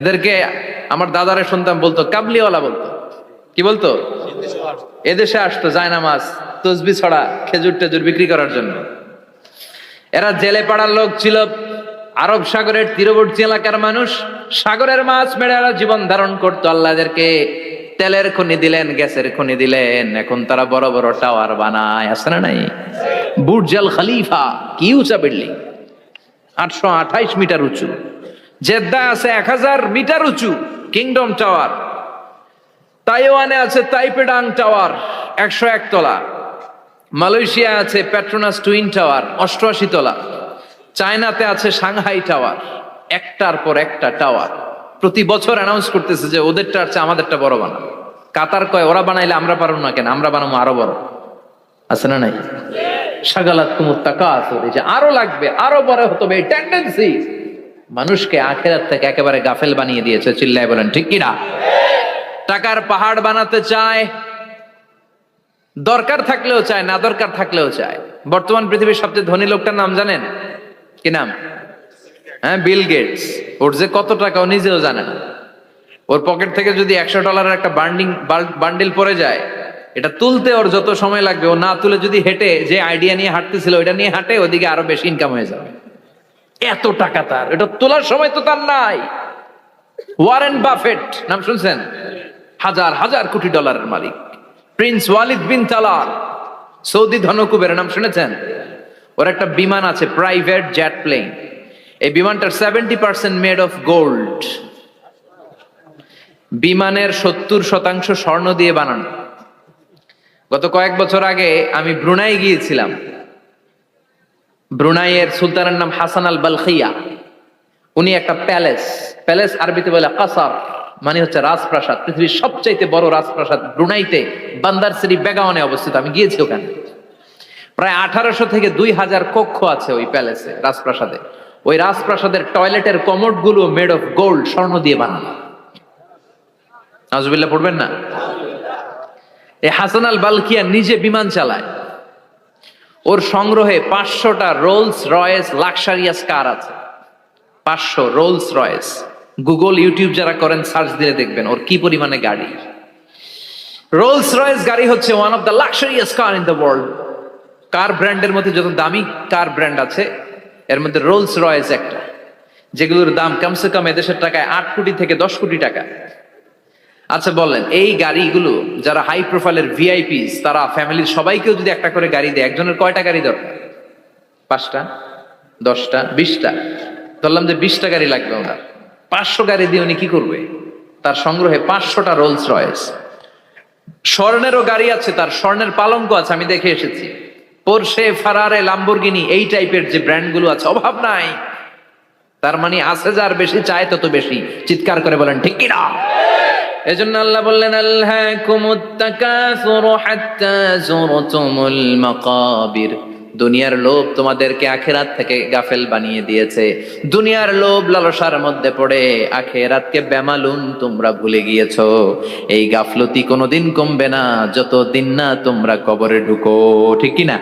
এদেরকে আমার দাদারে শুনতাম বলতো কাবলিওয়ালা বলতো। কি বলতো? এদেশে আসতো জায়নামাজ তসবি ছড়া খেজুর টেজুর বিক্রি করার জন্য। এরা জেলে পাড়ার লোক ছিল, আরব সাগরের তীরবর্তী এলাকার মানুষ। সাগরের মাছ মেরে এরা জীবন ধারণ করতো। আল্লাহ এদেরকে তেলের খনি দিলেন, গ্যাসের খনি দিলেন, এখন তারা বড় বড় টাওয়ার বানায়। আছে না নাই? বুর্জ আল খলিফা, কি উঁচা বিল্ডিং, 828 মিটার উঁচু। জেদ্দা আছে 1000 মিটার উঁচু কিংডম টাওয়ার। তাইওয়ানে আছে তাইপেডাং টাওয়ার 101 তলা। মালয়েশিয়া আছে পেট্রোনাস টুইন টাওয়ার 88 তলা। চায়নাতে আছে সাংহাই টাওয়ার, একটার পর একটা টাওয়ার। প্রতি বছর অ্যানাউন্স করতেছে যে ওদেরটা আছে আমাদেরটা বড় বানাবো। কাতার কয় ওরা বানাইলে আমরা পারবো না কেন, আমরা বানাবো আরো বড়। আছে না নাই? শাগালাত কুমুত তাকাসুর, যে আরো লাগবে, আরো বড় হতে হবে, এই টেন্ডেন্সি মানুষকে আখিরাত থেকে একেবারে গাফেল বানিয়ে দিয়েছে। চিল্লায় বলেন ঠিক কিনা? টাকার পাহাড় বানাতে চায়, দরকার থাকলেও চায়, না দরকার থাকলেও চায়। বর্তমান পৃথিবীর সবচেয়ে ধনী লোকটার নাম জানেন? কি নাম? হ্যাঁ, বিল গেটস। ওর যে কত টাকা ও নিজেও জানে না। ওর পকেট থেকে যদি $100 একটা বান্ডিল পড়ে যায়, এটা তুলতে ওর যত সময় লাগবে, ও না তুলে যদি হেঁটে, যে আইডিয়া নিয়ে হাঁটতেছিল ওইটা নিয়ে হাঁটে, ওদিকে আরো বেশি ইনকাম হয়ে যাবে। এত টাকা তার, এটা তোলার সময় তো তার নাই। ওয়ারেন বাফেট নাম শুনছেন? হাজার হাজার কোটি ডলারের মালিক। Prince Walid bin Talal, Saudi ধনকুবের নাম শুনেছেন? ওর একটা বিমান আছে, প্রাইভেট জেট প্লেন। এই বিমানটার 70% মেড অফ গোল্ড। বিমানের 70% স্বর্ণ দিয়ে বানানো। গত কয়েক বছর আগে আমি ব্রুনাই গিয়েছিলাম। ব্রুনাইয়ের সুলতানের নাম হাসান আল বালখিয়া। উনি একটা প্যালেস আরবিতে বলে কাসার, মানে হচ্ছে রাজপ্রাসাদ। পৃথিবীর সবচাইতে বড় রাজপ্রাসাদ ব্রুনাইতে বান্দার সিরি বেগাওয়ানে অবস্থিত। আমি গিয়েছি ওখানে। প্রায় 1800 থেকে 2000 কক্ষ আছে ওই প্যালেসে, রাজপ্রাসাদে। ওই রাজপ্রাসাদের টয়লেটের কমোড গুলো মেড অফ গোল্ড, স্বর্ণ দিয়ে বানানো। নাউজুবিল্লাহ পড়বেন না? এই হাসান আল বালখিয়া নিজে বিমান চালায়। ওর সংগ্রহে 500টা রোলস রয়েস লাক্সারিয়াস কার আছে। 500 রোলস রয়েস। গুগল ইউটিউব যারা করেন সার্চ দিলে দেখবেন ওর কি পরিমাণে গাড়ি। রোলস রয়েস গাড়ি হচ্ছে one of the luxurious car in the world. Car ব্র্যান্ডের মধ্যে যত দামি কার ব্র্যান্ড আছে, এর মধ্যে রোলস রয়েস একটা, যেগুলোর দাম কমসে কম এদেশের টাকায় 8 কোটি থেকে 10 কোটি টাকা। আচ্ছা বলেন, এই গাড়িগুলো যারা হাই প্রোফাইলের ভিআইপিস, তারা ফ্যামিলির সবাইকেও যদি একটা করে গাড়ি দেয়, একজনের কয়টা গাড়ি দরকার? 5টা, 10টা, 20টা। ধরলাম যে 20টা গাড়ি লাগবে ওনার। 500 গাড়ি দিয়ে উনি কি করবে? তার সংগ্রহে 500টা রোলস রয়েস। স্বর্ণেরও গাড়ি আছে, তার স্বর্ণের পালঙ্ক আছে, আমি দেখে এসেছি। পোরশে, ফারারে, লাম্বরগিনি, এই টাইপের যে ব্র্যান্ড গুলো আছে, অভাব নাই। তার মানে আছে, যার বেশি চায় তত বেশি। চিৎকার করে বলেন ঠিক কিনা? এজন্য আল্লাহ বললেন আলহাকুমুত তাকাসুরু হাত্তা যুরতুমুল মাকাবির। দুনিয়ার লোভ তোমাদেরকে আখিরাত থেকে গাফেল বানিয়ে দিয়েছে। দুনিয়ার লোভ লালসার মধ্যে পড়ে আখিরাতকে বেমালুম তোমরা ভুলে গিয়েছো। এই গাফলতি কোনোদিন কমবে না যতদিন না তোমরা কবরে ঢুকো। ঠিক কি না?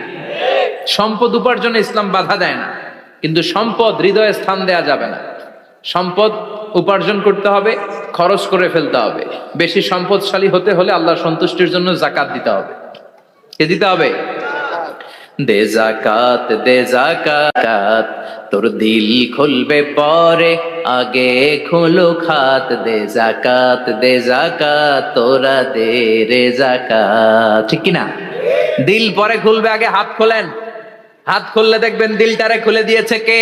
সম্পদ উপার্জনে ইসলাম বাধা দেয় না, কিন্তু সম্পদ হৃদয়ে স্থান দেয়া যাবে না। সম্পদ উপার্জন করতে হবে, খরচ করে ফেলতে হবে। বেশি সম্পদশালী হতে হলে আল্লাহর সন্তুষ্টির জন্য যাকাত দিতে হবে। কে দিতে হবে? দে যাকাত, দে যাকাত, তোর দিল খুলবে পরে, আগে খোলো খাত। দে যাকাত, দে যাকাত, তোরা দে রে যাকাত। ঠিক কিনা? দিল পরে খুলবে, আগে হাত খোলেন। হাত খুললে দেখবেন দিলটারে খুলে দিয়েছে কে?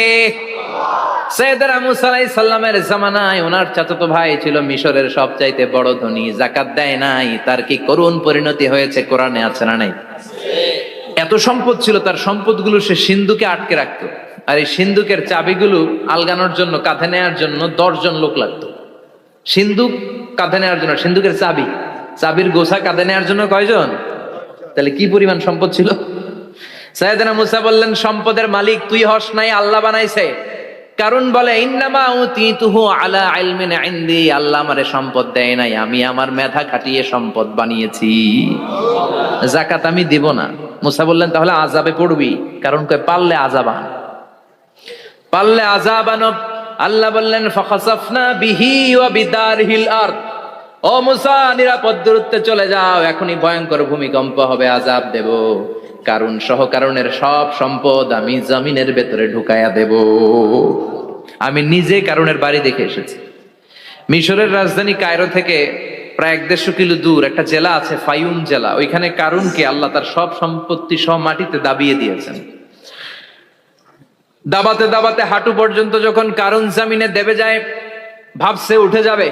সাইয়েদনা মুসা আলাইহিস সালামের জামানায় ওনার চাচাতো ভাই ছিল মিশরের সবচাইতে বড় ধনী, যাকাত দেয় নাই। তার কি করুণ পরিণতি হয়েছে কোরআনে আছে না নাই? এত সম্পদ ছিল, তার সম্পদগুলো সে সিন্ধুকে আটকে রাখতো। আর এই সিন্ধুকের চাবিগুলো আলগানোর জন্য, কাঁধে নেওয়ার জন্য 10 জন লোক লাগতো। সিন্ধুক কাঁধে নেওয়ার জন্য, সিন্ধুকের চাবির গোছা কাঁধে নেওয়ার জন্য কয়জন? তাহলে কি পরিমাণ সম্পদ ছিল? সাইয়েদনা মুসা বললেন, সম্পদের মালিক তুই হস নাই, আল্লাহ বানাইছে। কারণ বলে ইন্নামা উতিতুহু আলা ইলমিন ইনদি, আল্লাহ আমারে সম্পদ দেয় নাই, আমি আমার মেধা খাটিয়ে সম্পদ বানিয়েছি। যাকাত আমি দিব না। মুসা বললেন তাহলে আযাবে পড়বি, কারণ কয় পারলে আযাব আন, পারলে আযাব আনো। আল্লাহ বললেন ফাখাসাফনা বিহি ওয়া বিদারহিল আরদ, ও মুসা নিরাপদ দূরত্বে চলে যাও, এখনই ভয়ঙ্কর ভূমিকম্প হবে, আযাব দেব, কারণ সহ কারণের সব সম্পদ আমি জমিনের ভেতরে ঢুকায়া দেব। আমি নিজে কারণের বাড়ি দেখে এসেছি। মিশরের রাজধানী কায়রো থেকে প্রায় 150 কিলো দূর একটা জেলা আছে, ফায়ুম জেলা। ওইখানে কারুনকে আল্লাহ তার সব সম্পত্তি সব মাটিতে দাবিয়ে দিয়েছেন। দাবাতে দাবাতে হাঁটু পর্যন্ত যখন কারুন জামিনে দেবে যায়, ভাবছে উঠে যাবে।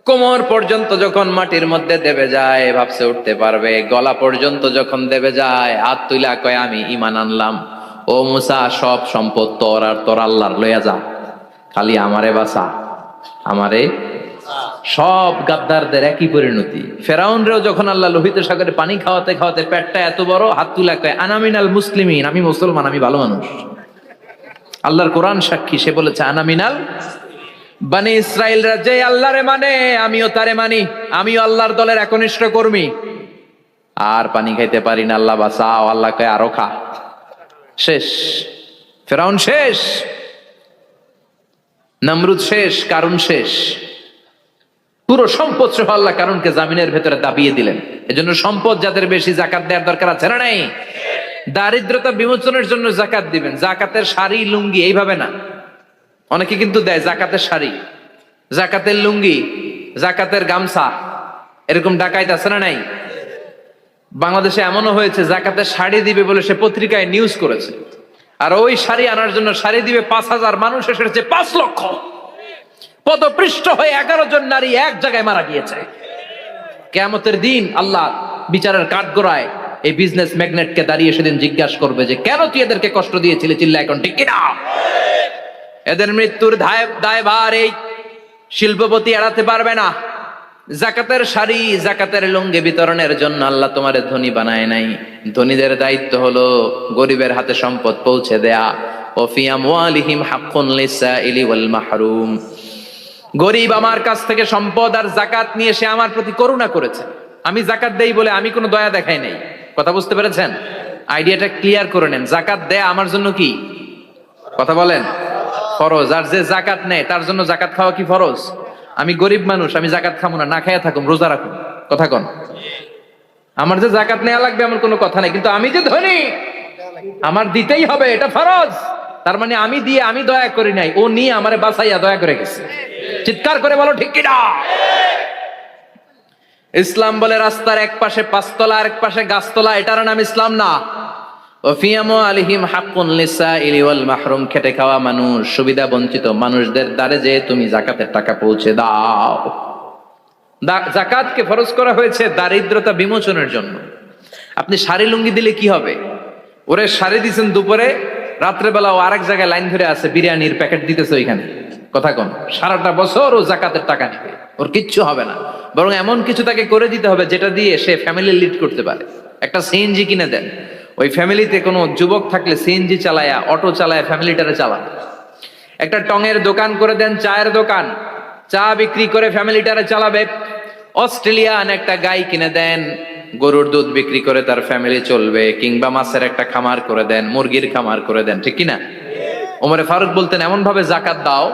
কোমর পর্যন্ত যখন মাটির মধ্যে দেবে যায়, ভাবছে উঠতে পারবে। গলা পর্যন্ত যখন দেবে যায়, হাত তুইলা কয় আমি ঈমান আনলাম। ও মুসা, সব সম্পদ তোর আর তোর আল্লাহর লইয়া যা, খালি আমারে বাঁচা, আমারে। সব গাদ্দারদের একই পরিণতি। ফেরাউনরেও যখন আল্লাহ লোহিত সাগরে পানি খাওয়াতে খাওয়াতে পেটটা এত বড়, হাত তুলা কয় আনা মিনাল মুসলিমিন, আমি মুসলমান, আমি ভালো মানুষ। আল্লাহর কোরআন সাক্ষী, সে বলেছে আনা মিনাল। বনি ইসরাইলরা যে আল্লাহরে মানে, আমিও তারে মানি, আমিও আল্লাহর দলের একনিষ্ঠ কর্মী। আর পানি খাইতে পারি না, আল্লাহ বাঁচাও। আল্লাহ কয় আরো খা। শেষ, ফেরাউন শেষ, নমরুদ শেষ, কারুন শেষ। পুরো সম্পদ সহ আল্লাহ কারুনকে জামিনের ভেতরে দাবিয়ে দিলেন। এজন্য সম্পদ যাদের বেশি, জাকাত দেওয়ার দরকার আছে না নাই? দারিদ্রতা বিমোচনের জন্য জাকাত দিবেন। জাকাতের শাড়ি লুঙ্গি এইভাবে না, অনেকে কিন্তু দেয় জাকাতের শাড়ি, জাকাতের লুঙ্গি, জাকাতের গামছা, এরকম ডাকাইত আছে না নাই? বাংলাদেশে এমনও হয়েছে জাকাতের শাড়ি দিবে বলে সে পত্রিকায় নিউজ করেছে, আর ওই শাড়ি আনার জন্য শাড়ি দিবে 5,000, মানুষ এসেছে 5 লক্ষ। পদপৃষ্ঠ হয়ে 11 জন নারী এক জায়গায় মারা গিয়েছে। কিয়ামতের দিন আল্লাহ বিচারের কাঠগড়ায় এই বিজনেস ম্যাগনেটকে দাঁড়িয়ে সেদিন জিজ্ঞাসা করবে যে কেন তুই এদেরকে কষ্ট দিয়েছিলি? চিল্লা এখন ঠিক কিনা? এদের মৃত্যুর দায়ভার এই শিল্পপতি এড়াতে পারবে না। জাকাতের শাড়ি, জাকাতের লুঙ্গি বিতরণের জন্য আল্লাহ তোমারে ধনী বানায় নাই। ধনীদের দায়িত্ব হলো গরিবের হাতে সম্পদ পৌঁছে দেয়া। ওয়া ফি আমওয়ালিহিম হাক্কুন লিসাইলি ওয়াল মাহরুম। গরিব আমার কাছ থেকে সম্পদ আর জাকাত নিয়ে সে আমার প্রতি করুণা করেছে। আমি জাকাত দেই বলে আমি কোনো দয়া দেখাই নাই। কথা বুঝতে পেরেছেন? আইডিয়াটা ক্লিয়ার করে নেন। জাকাত দেয়া আমার জন্য কি? কথা বলেন, ফরজ। আর যে জাকাত নেয় তার জন্য জাকাত খাওয়া কি ফরজ? আমি গরিব মানুষ, আমি জাকাত খাবো না, না খাইয়া থাকুম, রোজা রাখুন। কথা কন। আমার যে জাকাত নেওয়া লাগবে আমার কোনো কথা নেই, কিন্তু আমি যে ধনী আমার দিতেই হবে, এটা ফরজ। তার মানে আমি দিয়ে আমি দয়া করি নাই, ও নিয়ে আমারে বাঁচাইয়া দয়া করে গেছে। চিৎকার করে বলো ঠিক কিনা? ইসলাম বলে রাস্তার এক পাশে 5 তলা আর এক পাশে গাছতলা, এটার নাম ইসলাম না। আলিহিম হাক্কুন লিসাইলি ওয়াল মাহরুম। খেটে খাওয়া মানুষ, সুবিধা বঞ্চিত মানুষদের দ্বারে যে তুমি জাকাতের টাকা পৌঁছে দাও। জাকাতকে ফরজ করা হয়েছে দারিদ্রতা বিমোচনের জন্য। আপনি শাড়ি লুঙ্গি দিলে কি হবে? ওরে শাড়ি দিচ্ছেন দুপুরে, রাত্রে বেলা ও আরেক জায়গায় লাইন ধরে আছে, বিরিয়ানির প্যাকেট দিতেছে ওইখানে। কথা কন। সারাটা বছর ও জাকাতের টাকা নেবে, ওর কিচ্ছু হবে না। বরং এমন কিছু তাকে করে দিতে হবে যেটা দিয়ে সে ফ্যামিলি লিড করতে পারে। একটা সিএনজি কিনে দেন, ওই ফ্যামিলিতে কোনো যুবক থাকলে সিএনজি চালায়া, অটো চালায়া ফ্যামিলিটারে চালাবে। একটা টঙের দোকান করে দেন, চায়ের দোকান, চা বিক্রি করে ফ্যামিলিটারে চালাবে। অস্ট্রেলিয়ান একটা গাই কিনে দেন, গরুর দুধ বিক্রি করে তার ফ্যামিলি চলবে। কিংবা মাছের একটা খামার করে দেন, মুরগির খামার করে দেন, ঠিক কিনা? ওমরে ফারুক বলতেন এমন ভাবে জাকাত দাও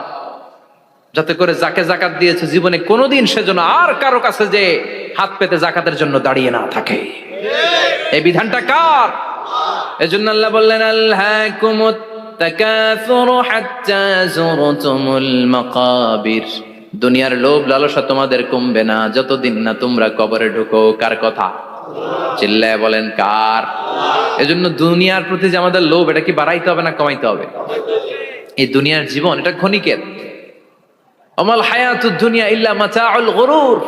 যাতে করে যাকে জাকাত দিয়েছে জীবনে কোনোদিন সেজন্য আর কারো কাছে যে হাত পেতে জাকাতের জন্য দাঁড়িয়ে না থাকে। এই বিধানটা কার? এজন্য আল্লাহ বললেন আলহাকুমুত তাকাসুরু হাত্তা যুরতুমুল মাকাবির। দুনিয়ার লোভ লালসা তোমাদের কমবে না যতদিন না তোমরা কবরে ঢুকো। কার কথা? চিল্লায় বলেন কার? এজন্য দুনিয়ার প্রতি যে আমাদের লোভ, এটা কি বাড়াইতে হবে না কমাইতে হবে? এই দুনিয়ার জীবন এটা ক্ষণিকের। আমাল হায়াতুদ দুনিয়া ইল্লা মাতাউল গুরুর।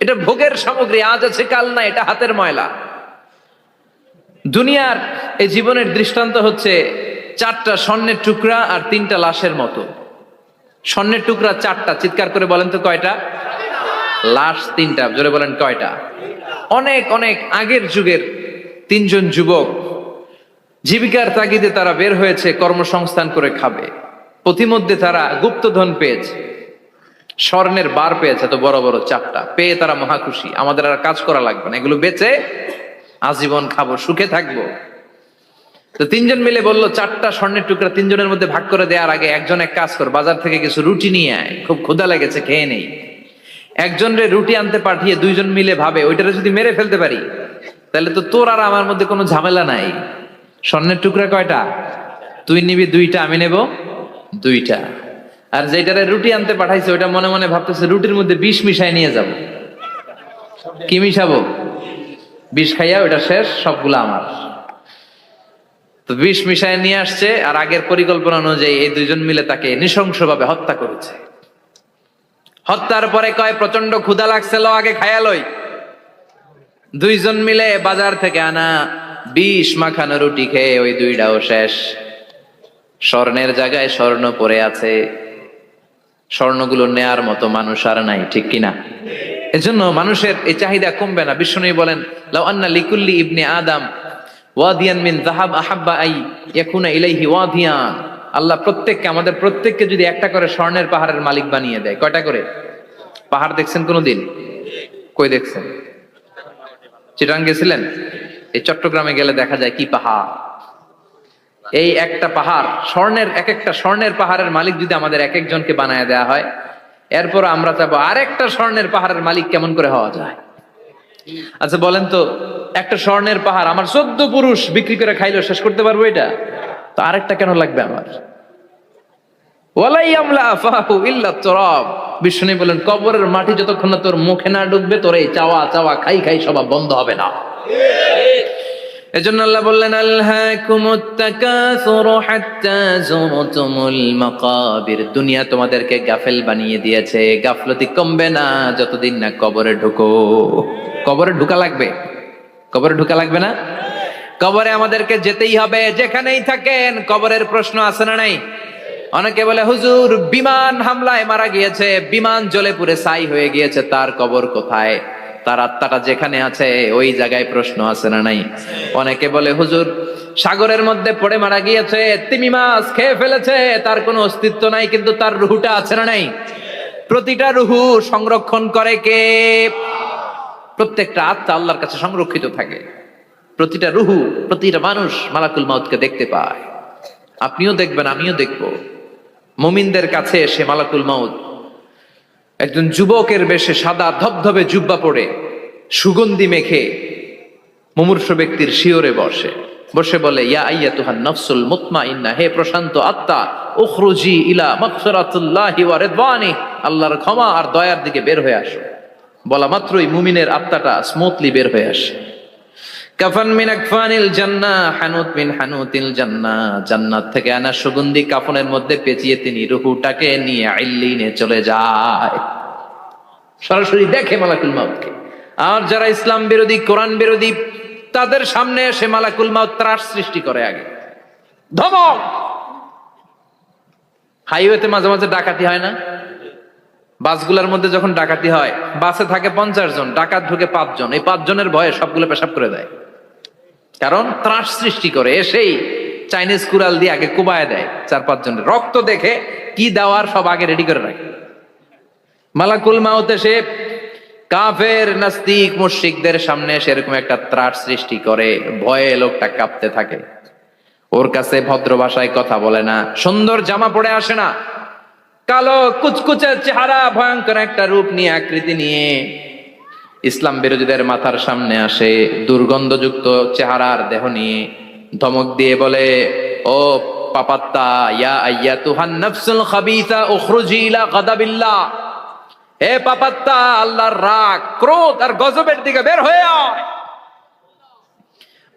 এটা ভোগের সামগ্রী, আজ আছে কাল না, এটা হাতের ময়লা। দুনিয়ার এই জীবনের দৃষ্টান্ত হচ্ছে 4টা স্বর্ণের টুকরা আর 3টা লাশের মতো। স্বর্ণের টুকরা 4টা, চিৎকার করে বলেন তো কয়টা? লাশ 3টা, জোরে বলেন কয়টা? অনেক অনেক আগের যুগের 3 জন যুবক জীবিকার তাগিদে তারা বের হয়েছে কর্মসংস্থান করে খাবে। পথিমধ্যে তারা গুপ্তধন পেয়েছে, স্বর্ণের বার পেয়েছে, তো বড় বড় 4টা পেয়ে তারা মহা খুশি। আমাদের আর কাজ করা লাগবে না, এগুলো বেচে আজীবন খাবো, সুখে থাকবো। তো তিনজন মিলে বললো 4টা স্বর্ণের টুকরা তিনজনের মধ্যে ভাগ করে দেওয়ার আগে একজন এক কাজ কর, বাজার থেকে কিছু রুটি নিয়ে আয়, খুব ক্ষুধা লেগেছে, খেয়ে নেই। একজনের রুটি আনতে পাঠিয়ে দুইজন মিলে ভাবে ওইটারে যদি মেরে ফেলতে পারি তাহলে তো তোর আর আমার মধ্যে কোনো ঝামেলা নাই। স্বর্ণের টুকরা কয়টা? তুই নিবি 2টা, আমি নেব 2টা। আর যেটারে রুটি আনতে পাঠাইছে ওইটা মনে মনে ভাবতেছে রুটির মধ্যে বিষ মিশাই নিয়ে যাব। কি মিশাবো? বিষ খাইয়া ওইটা শেষ, সবগুলো আমার। তো বিষ মিশায় নিয়ে আসছে, আর আগের পরিকল্পনা অনুযায়ী এই দুইজন মিলে তাকে নৃশংসভাবে হত্যা করেছে। হত্যার পরে কয় প্রচন্ড ক্ষুধা লাগছে, লো আগে খাইয়া লই। দুইজন মিলে বাজার থেকে আনা বিষ মাখানো রুটি খেয়ে ওই 2টাও শেষ। স্বর্ণের জায়গায় স্বর্ণ পড়ে আছে, স্বর্ণগুলো নেয়ার মতো মানুষ আর নাই, ঠিক কিনা? এজন্য মানুষের এই চাহিদা কমবে না। বিষ্ণু বলেন লাউ আন্না লিকুল্লি ইবনে আদম ওয়াদিয়ান মিন যাহাব আহাব্বা আই ইয়াকুনা ইলাইহি ওয়াদিয়ান। আল্লাহ প্রত্যেককে, আমাদের প্রত্যেককে যদি একটা করে স্বর্ণের পাহাড়ের মালিক বানিয়ে দেয়। কয়টা করে পাহাড় দেখছেন কোনোদিন? কই দেখছেন? চিটাং গেছিলেন? এই চট্টগ্রামে গেলে দেখা যায় কি পাহাড়। এই একটা পাহাড় স্বর্ণের, এক একটা স্বর্ণের পাহাড়ের মালিক যদি আমাদের এক একজনকে বানায় দেয়া হয়, এরপর আমরা চাবো আরেকটা স্বর্ণের পাহাড়ের মালিক কেমন করে হওয়া যায়। আচ্ছা বলেন তো, একটা স্বর্ণের পাহাড় আমার 14 পুরুষ বিক্রি করে খাইলেও শেষ করতে পারবো এটা? তো আরেকটা কেন লাগবে আমার? ওয়ালাই আমলা ফাহু ইল্লা তুরাব। বিষ্ণু বলেন কবরের মাটি যতক্ষণ না তোর মুখে না ঢুকবে, তোর এই চাওয়া চাওয়া খাই খাই সব বন্ধ হবে না। এজন্য আল্লাহ বললেন আলহাকুমুত তাকাসুরু হাত্তা যুরতুমুল মাকাবির। দুনিয়া তোমাদেরকে গাফেল বানিয়ে দিয়েছে, গাফলতি কমবে না যতদিন না কবরে ঢুকো। কবরে ঢুকা লাগবে, কবরে ঢুকা লাগবে না? কবরে আমাদেরকে যেতেই হবে, যেখানেই থাকেন। কবরের প্রশ্ন আছে না নাই? অনেকে বলে হুজুর বিমান হামলায় মারা গিয়েছে, বিমান জ্বলে পুড়ে ছাই হয়ে গিয়েছে, তার কবর কোথায়? তার আত্মাটা যেখানে আছে ওই জায়গায় প্রশ্ন আছে না নাই? অনেকে বলে হুজুর সাগরের মধ্যে পড়ে মারা গিয়েছে, তিমি মাছ খেয়ে ফেলেছে, তার কোনো অস্তিত্ব নাই, কিন্তু তার রুহুটা আছে না নাই? প্রতিটা রুহু সংরক্ষণ করে কে? প্রত্যেকটা আত্মা আল্লাহর কাছে সংরক্ষিত থাকে। প্রতিটা রুহু, প্রতিটা মানুষ মালাকুল মাউতকে দেখতে পায়। আপনিও দেখবেন, আমিও দেখব। মুমিনদের কাছে এসে মালাকুল মাউত একজন যুবকের বেশে সাদা ধবধবে জুব্বা পরে সুগন্ধি মেখে মুমূর্ষ ব্যক্তির শিওরে বসে বসে বলে ইয়া আইয়াতুহান নাফসুল মুতমাইন্না, হে প্রশান্ত আত্মা, উখরুজি ইলা মাগফিরাতুল্লাহি ওয়া রিদওয়ানি, আল্লাহর ক্ষমা আর দয়ার দিকে বের হয়ে আসো। বলা মাত্রই মুমিনের আত্মাটা স্মুথলি বের হয়ে আসে। কাফান মিন আকফানিল জান্নাহ, হানুত মিন হানুতিল জান্নাহ, জান্নাত থেকে আনা সুগন্ধি কাফনের মধ্যে পেঁচিয়ে তিনি রূহটাকে নিয়ে ইল্লিনে চলে যায়। সরাসরি দেখে মালাকুল মাউতকে। আর যারা ইসলাম বিরোধী, কোরআন বিরোধী, তাদের সামনে এসে মালাকুল মাউত ত্রাস সৃষ্টি করে। আগে ধমক। হাইওয়েতে মাঝে মাঝে ডাকাতি হয় না? বাসগুলোর মধ্যে যখন ডাকাতি হয়, বাসে থাকে 50 জন, ডাকাত ঢুকে 5 জন। এই 5 জনের ভয়ে সবগুলো পেশাব করে দেয়, কারণ ত্রাস সৃষ্টি করে। এসেই চাইনিজ কুড়াল দিয়ে আগে কুবায় দেয় 4-5 জনের। রক্ত দেখে কি দেওয়ার সব আগে রেডি করে রাখে। মালাকুল মাউত এসে কাফের নাস্তিক মুশরিকদের সামনে সেরকম একটা ত্রাস সৃষ্টি করে, ভয়ে লোকটা কাঁপতে থাকে। ওর কাছে ভদ্র ভাষায় কথা বলে না, সুন্দর জামা পরে আসে না, কালো কুচকুচে চেহারা, ভয়ঙ্কর একটা রূপ নিয়ে, আকৃতি নিয়ে ইসলাম বিরোধীদের মাথার সামনে আসে, দুর্গন্ধযুক্ত চেহারার দেহ নিয়ে ধমক দিয়ে বলে, ও পাপাত্তা, ইয়া আইয়াতুহান নাফসুল খাবিসা উখরুজি ইলা গাদাবিল্লাহ, হে পাপাত্তা, আল্লাহর রাগ, ক্রোধ আর গজবের দিকে বের হয়ে আয়।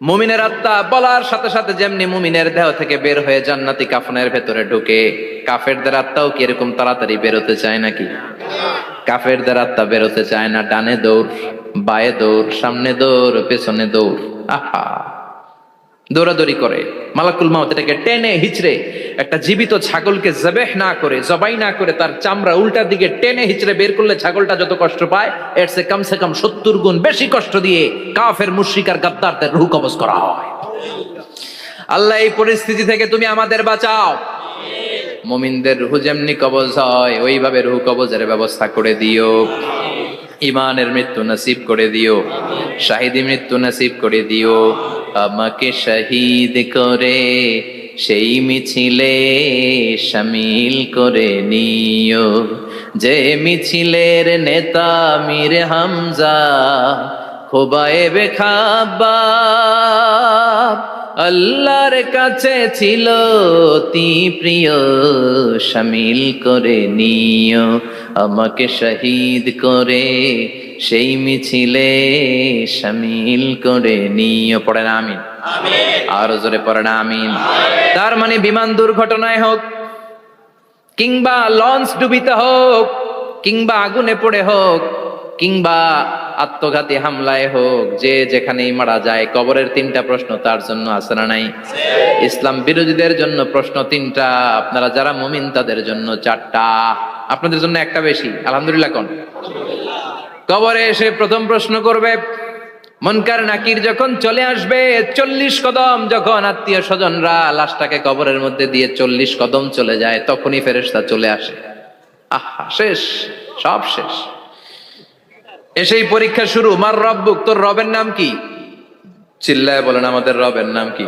মুমিনের আত্মা বলার সাথে সাথে যেমনি মুমিনের দেহ থেকে বের হয়ে জান্নাতি কাফনের ভেতরে ঢুকে, কাফেরদের আত্মাও কি এরকম তাড়াতাড়ি বেরোতে চায় নাকি? কাফেরদের আত্মা বেরোতে চায় না। ডানে দৌড়, বায়ে দৌড়, সামনে দৌড়, পেছনে দৌড়, আহা দৌড়াদৌড়ি করে। মালাকুল মাউত এটাকে টেনে হিচড়ে, একটা জীবিত ছাগলকে জবেহ না করে, জবাই না করে, তার চামড়া উল্টার দিকে টেনে হিচড়ে বের করলে ছাগলটা যত কষ্ট পায়, এর চেয়ে কমসে কম 70 গুণ বেশি কষ্ট দিয়ে কাফের মুশরিক আর গাদ্দারদের রূহ কবজ করা হয়। আল্লাহ এই পরিস্থিতি থেকে তুমি আমাদের বাঁচাও। মুমিনদের রূহ যেমনি কবজ হয় ওইভাবে রূহ কবজের ব্যবস্থা করে দিও। ইমানের মৃত্যু নসিব করে দিও, শাহিদি মৃত্যু নসিব করে দিও। আমাকে শহীদ করে সেই মিছিলে শামিল করে নিও, যে মিছিলের নেতা মীর হামজা খোবায়েবে খাব্বাব, আল্লাহর কাছে ছিল অতি প্রিয়, শামিল করে নিও। আমাকে শহীদ করে সেই মিছিলে শামিল করে নিও। পড়েন আমিন। আরো জোরে পড়েন আমিন। তার মানে বিমান দুর্ঘটনায় হোক, কিংবা লঞ্চ ডুবিতে হোক, কিংবা আগুনে পড়ে হোক, কিংবা আত্মঘাতী হামলায় হোক, যে যেখানেই মারা যায়, কবরের তিনটা প্রশ্ন তার জন্য আছে না নাই? ইসলাম বিরোধীদের জন্য প্রশ্ন তিনটা, আপনারা যারা মুমিন তাদের জন্য চারটা, আপনাদের জন্য একটা বেশি। আলহামদুলিল্লাহ কোন? কবরে এসে প্রথম প্রশ্ন করবে, মুনকার নাকির যখন চলে আসবে, 40 কদম যখন আত্মীয় স্বজনরা লাশটাকে কবরের মধ্যে দিয়ে 40 কদম চলে যায়, তখনই ফেরেশতা চলে আসে। আহা, শেষ, সব শেষ। এসেই পরীক্ষা শুরু। মার রব্বুক, তোর রবের নাম কি? চিল্লায় বলেন, আমাদের রবের নাম কি?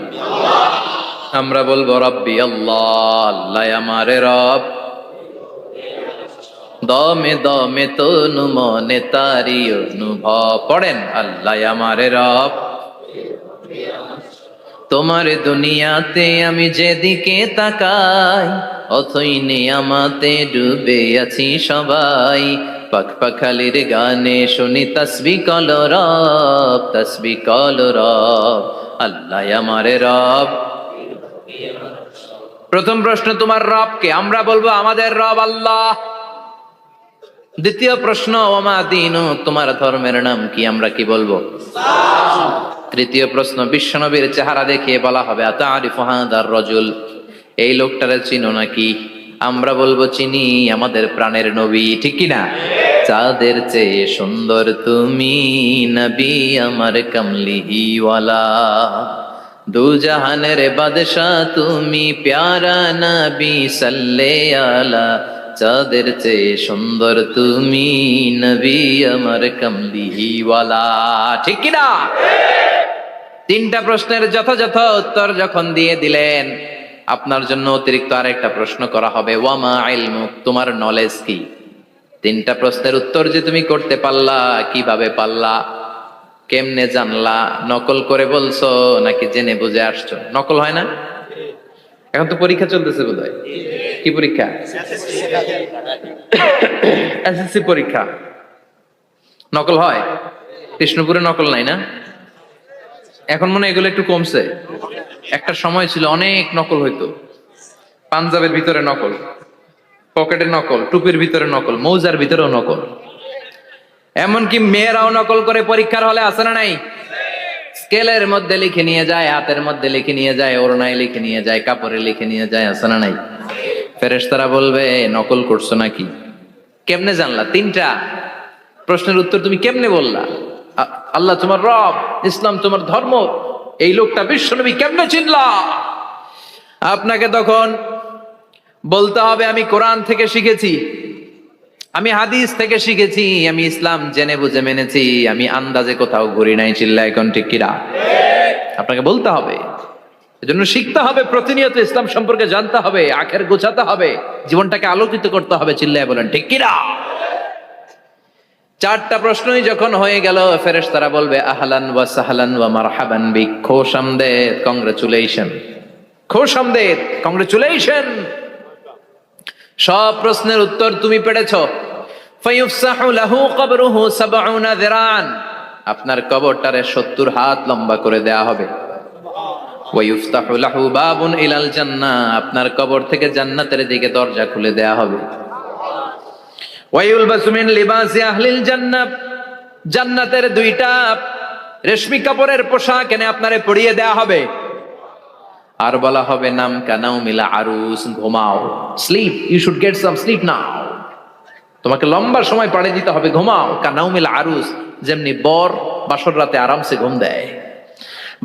আমরা বলবো রব্বি আল্লাহ, আল্লাহ আমারে রব। দমে দমে তনু মনে তারি অনুভব। পড়েন, আল্লাহ আমারে রব। তোমার দুনিয়াতে আমি যেদিকে তাকাই, অথই নিয়ামাতে ডুবে আছি সবাই। পাখ পাখালির গানে শুনি তাসবিহ কল রব, তাসবিহ কল রব, আল্লাহ আমারে রব। প্রথম প্রশ্ন, তোমার রব কে? আমরা বলবো আমাদের রব আল্লাহ। দ্বিতীয় প্রশ্ন, ওমা দীনু, তোমার ধর্মের নাম কি? আমরা কি বলবো? তৃতীয় প্রশ্ন, বিশ্বনবীর চেহারা দেখিয়ে বলা হবে আতারিফু হাদার রাজুল, এই লোকটারে চিনো নাকি? আমরা বলবো চিনি, আমাদের প্রাণের নবী। ঠিক কি না? চাঁদের চেয়ে সুন্দর তুমি নবী আমার কামলিওয়ালা, দু জাহানের বাদশা তুমি প্যারা নবী সাল্লে আলা, চাঁদের চেয়ে সুন্দর তুমি নবী আমার কামলিওয়ালা। ঠিক কি না? তিনটা প্রশ্নের যথাযথ উত্তর যখন দিয়ে দিলেন, আপনার জন্য অতিরিক্ত আরেকটা প্রশ্ন করা হবে, ওয়ামা ইলমুক, তোমার নলেজ কি? তিনটা প্রশ্নের উত্তর যে তুমি করতে পারলা, কিভাবে পারলা, কেমনে জানলা? নকল করে বলছো নাকি জেনে বুঝে আসছো? নকল হয় না? এখন তো পরীক্ষা চলতেছে বোধহয়। কি পরীক্ষা? এসএসসি পরীক্ষা। নকল হয়? কৃষ্ণপুরে নকল নাই না? এখন মনে হয় এগুলো একটু কমছে। একটা সময় ছিল অনেক নকল হইতো। পাঞ্জাবের ভিতরে নকল, পকেটে নকল, টুপির ভিতরে নকল, মৌজার ভিতরেও নকল, এমনকি মেয়েরাও নকল করে পরীক্ষার হলে। আছে না নাই? স্কেলের মধ্যে লিখে নিয়ে যায়, হাতের মধ্যে লিখে নিয়ে যায়, ওড়নায় লিখে নিয়ে যায়, কাপড়ে লিখে নিয়ে যায়। আছে না নাই? ফেরেশতারা বলবে নকল করছো নাকি? কেমনে জানলা? তিনটা প্রশ্নের উত্তর তুমি কেমনে বললা? আল্লাহ তোমার রব, ইসলাম তোমার ধর্ম, এই লোকটা বিশ্বনবী, কেমনে চিনলা? আপনাকে তখন বলতে হবে আমি কোরআন থেকে শিখেছি, আমি হাদিস থেকে শিখেছি, আমি ইসলাম জেনে বুঝে মেনেছি, আমি আন্দাজে কোথাও ঘুরি নাই। চিল্লা এখন ঠিক কিনা? আপনাকে বলতে হবে, এজন্য শিখতে হবে, প্রতিনিয়ত ইসলাম সম্পর্কে জানতে হবে, আখের গোছাতে হবে, জীবনটাকে আলোকিত করতে হবে। চিল্লায় বলেন ঠিক কিনা? চারটা প্রশ্নই যখন হয়ে গেল, ফেরেশতারা বলবে আহলান ওয়া সাহলান ওয়া মারহাবান বিক, খোশামদেদ, কংগ্রাচুলেশন, খোশামদেদ, কংগ্রাচুলেশন, সব প্রশ্নের উত্তর তুমি পেরেছো। ফায়ুফসাহু লাহু কবরুহু ৭০ যিরান, আপনার কবরটারে ৭০ হাত লম্বা করে দেয়া হবে। ওয়া ইফতাহু লাহু বাবুন ইলাল জান্নাহ, আপনার কবর থেকে জান্নাতের দিকে দরজা খুলে দেয়া হবে। ওয়া ইউলবাসু মিন লিবাসি আহলিল জান্নাহ, জান্নাতের দুইটা রেশমি কাপড়ের পোশাক এনে আপনারে পরিয়ে দেয়া হবে। আর বলা হবে নাম কানাউমিলা আরুস, ঘুমাও, sleep, you should get some sleep now, তোমাকে লম্বা সময় পাড়ি দিতে হবে, ঘুমাও। কানাউমিলা আরুস, যেমনি বর বাসর রাতে আরামসে ঘুম দেয়,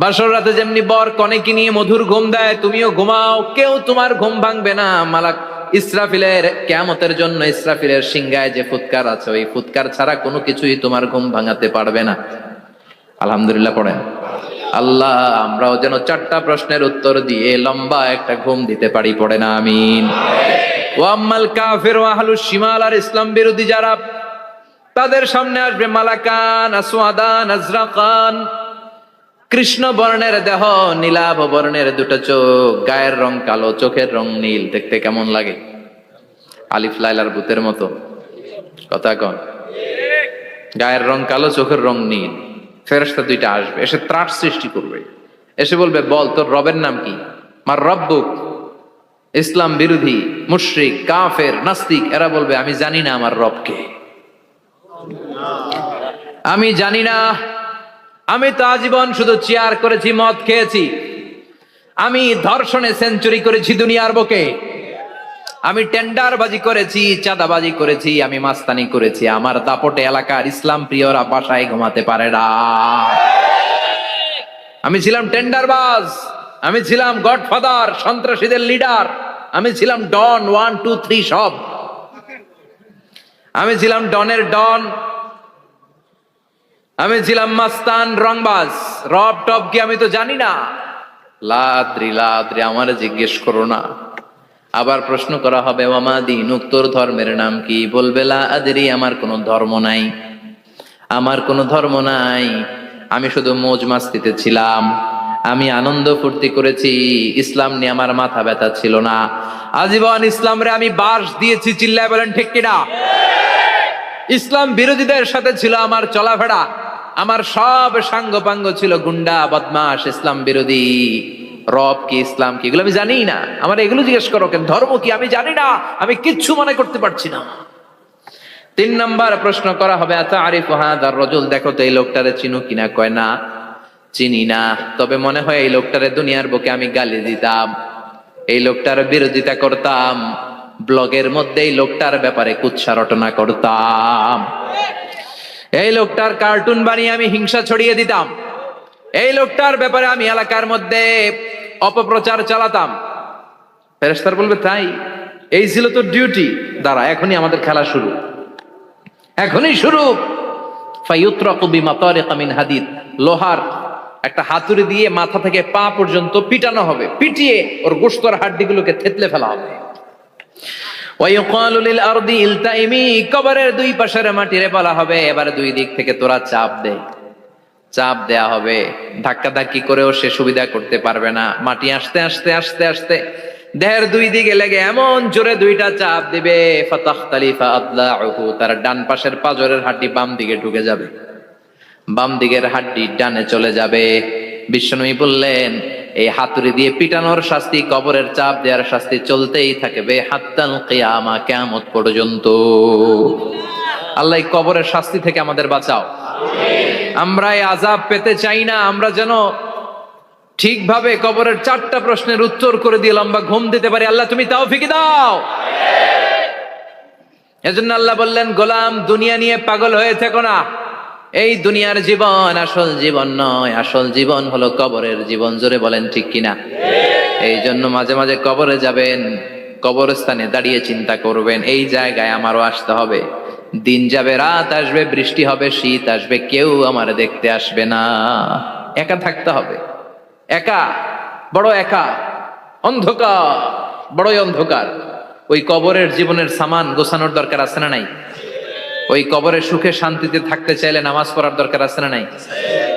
বাসর রাতে যেমনি বর কনেকে নিয়ে মধুর ঘুম দেয়, তুমিও ঘুমাও, কেউ তোমার ঘুম ভাঙবে না। মালাক ইসরাফিলের কিয়ামতের জন্য ইসরাফিলের সিংহায় যে ফুৎকার আছে, ওই ফুৎকার ছাড়া কোনো কিছুই তোমার ঘুম ভাঙাতে পারবে না। আলহামদুলিল্লাহ পড়েন। আল্লাহ আমরাও যেন 4টা প্রশ্নের উত্তর দিয়ে লম্বা একটা ঘুম দিতে পারি, পড়ে না আমিন। ওয়াম্মাল কাফির ওয়া আহলুশ শিমাল, আর ইসলাম বিরোধী যারা, তাদের সামনে আসবে মালাকান আসওয়াদান আজরাকান, কৃষ্ণ বর্ণের দেহ, নীলাভ বর্ণের দুটো চোখ, গায়ের রং কালো, চোখের রং নীল। দেখতে কেমন লাগে? আলিফ লাইলার ভূতের মতো। কথা কন। গায়ের রং কালো, চোখের রং নীল। ফেরেশতা দুইটা আসবে, এসে ত্রাস সৃষ্টি করবে, এসে বলবে, বল তোর রবের নাম কি? মার রব্বুক। ইসলাম বিরোধী মুশরিক কাফের নাস্তিক এরা বলবে, আমি জানি না আমার রবকে, আমি জানি না, আমি তো আজীবন শুধু চেয়ার করেছি, মদ খেয়েছি, আমি ধর্ষণে সেঞ্চুরি করেছি দুনিয়ার বুকে, আমি টেন্ডারবাজি করেছি, চাঁদাবাজি করেছি, আমি মাস্তানি করেছি, আমার দাপটে এলাকার ইসলাম প্রিয়রা বাসায় ঘুমাতে পারে না। আমি ছিলাম টেন্ডারবাজ, আমি ছিলাম গডফাদার, সন্ত্রাসীদের লিডার, আমি ছিলাম ডন 1 2 3 সব, আমি ছিলাম ডনের ডন, আমি ছিলাম মাস্তান রংবাজ। রব টব কি আমি তো জানি না। লাদ্রি লাদ্রি, আমার জিজ্ঞেস করো না। আবার প্রশ্ন করা হবে, ওয়ামা দীনুক, তোর ধর্মের নাম কি? বলবে লা আদরি, আমার কোনো ধর্ম নাই, আমার কোনো ধর্ম নাই, আমি শুধু মৌজ মাস্তিতে ছিলাম, আমি আনন্দ ফুর্তি করেছি, ইসলাম নিয়ে আমার মাথা ব্যথা ছিল না, আজীবন ইসলামরে আমি বাস দিয়েছি। চিল্লায় বলেন ঠিক কিনা? ইসলাম বিরোধীদের সাথে ছিল আমার চলাফেরা, আমার সব সাঙ্গ পাঙ্গ ছিল গুন্ডা বদমাশ ইসলাম বিরোধী। রব কি, ইসলাম কি, এগুলো আমি জানি না। আমার এগুলো জিজ্ঞেস করো কেন? ধর্ম কি আমি জানি না, আমি কিচ্ছু মনে করতে পারছি না। 3 নাম্বার প্রশ্ন করা হবে, আতা আরিফু হাদার রাজুল, দেখো তো এই লোকটারে চিনো কিনা? কয় না, চিনি না, তবে মনে হয় এই লোকটারে দুনিয়ার বুকে আমি গালি দিতাম, এই লোকটার বিরোধিতা করতাম, ব্লগের মধ্যে এই লোকটার ব্যাপারে কুৎসা রটনা করতাম, এই লোকটার কার্টুন বানিয়ে আমি হিংসা ছড়িয়ে দিতাম, এই লোকটার ব্যাপারে আমি এলাকার মধ্যে অপপ্রচার চালাতাম। ফেরেশতারা বলবে, তাই? এই ছিল তোর ডিউটি? দাঁড়া, এখনই আমাদের খেলা শুরু, এখনই শুরু। ফায়ুতরাকু বিমাতারিকা মিন হাদিদ, লোহার একটা হাতুড়ি দিয়ে মাথা থেকে পা পর্যন্ত পিটানো হবে, পিটিয়ে ওর গোশতর হাড্ডিগুলোকে থেতলে ফেলা হবে। ওয়ায়ুকালু লিল আরদি ইলতাইমি, কবরের 2 পাশের মাটিরে বলা হবে, এবারে 2 দিক থেকে তোরা চাপ দে। চাপ দেয়া হবে, ধাক্কা ধাক্কি করেও সে সুবিধা করতে পারবে না। মাটি আস্তে আস্তে আস্তে আস্তে দেহের 2 দিকে লেগে এমন জোরে 2টা চাপ দিবে, ফাতাখতালিফা আদলাউহু, তার ডান পাশের পাজরের হাড্ডি বাম দিকে ঢুকে যাবে, বাম দিকের হাড্ডি ডানে চলে যাবে। বিশ্বনবী বললেন, এই হাতুড়ি দিয়ে পিটানোর শাস্তি, কবরের চাপ দেওয়ার শাস্তি চলতেই থাকবে হাত্তাল কিয়ামা, কিয়ামত পর্যন্ত। আল্লাহ এই কবরের শাস্তি থেকে আমাদের বাঁচাও। আমরা এই আযাব পেতে চাই না, আমরা যেন ঠিকভাবে কবরের 4টা প্রশ্নের উত্তর করে দিয়ে লম্বা ঘুম দিতে পারি। আল্লাহ তুমি তৌফিক দাও। এজন্য আল্লাহ বললেন, গোলাম দুনিয়া নিয়ে পাগল হয়ে থেকো না, এই দুনিয়ার জীবন আসল জীবন নয়, আসল জীবন হলো কবরের জীবন। জোরে বলেন ঠিক কিনা? এই জন্য মাঝে মাঝে কবরে যাবেন, কবরস্থানে দাঁড়িয়ে চিন্তা করবেন, এই জায়গায় আমারও আসতে হবে। দিন যাবে, রাত আসবে, বৃষ্টি হবে, শীত আসবে, কেউ আমার দেখতে আসবে না, একা থাকতে হবে, একা, বড় একা, অন্ধকার, বড়ই অন্ধকার। ওই কবরের জীবনের সামান গোছানোর দরকার আছে না নাই? ওই কবরে সুখে শান্তিতে থাকতে চাইলে নামাজ পড়ার দরকার আছে না নাই?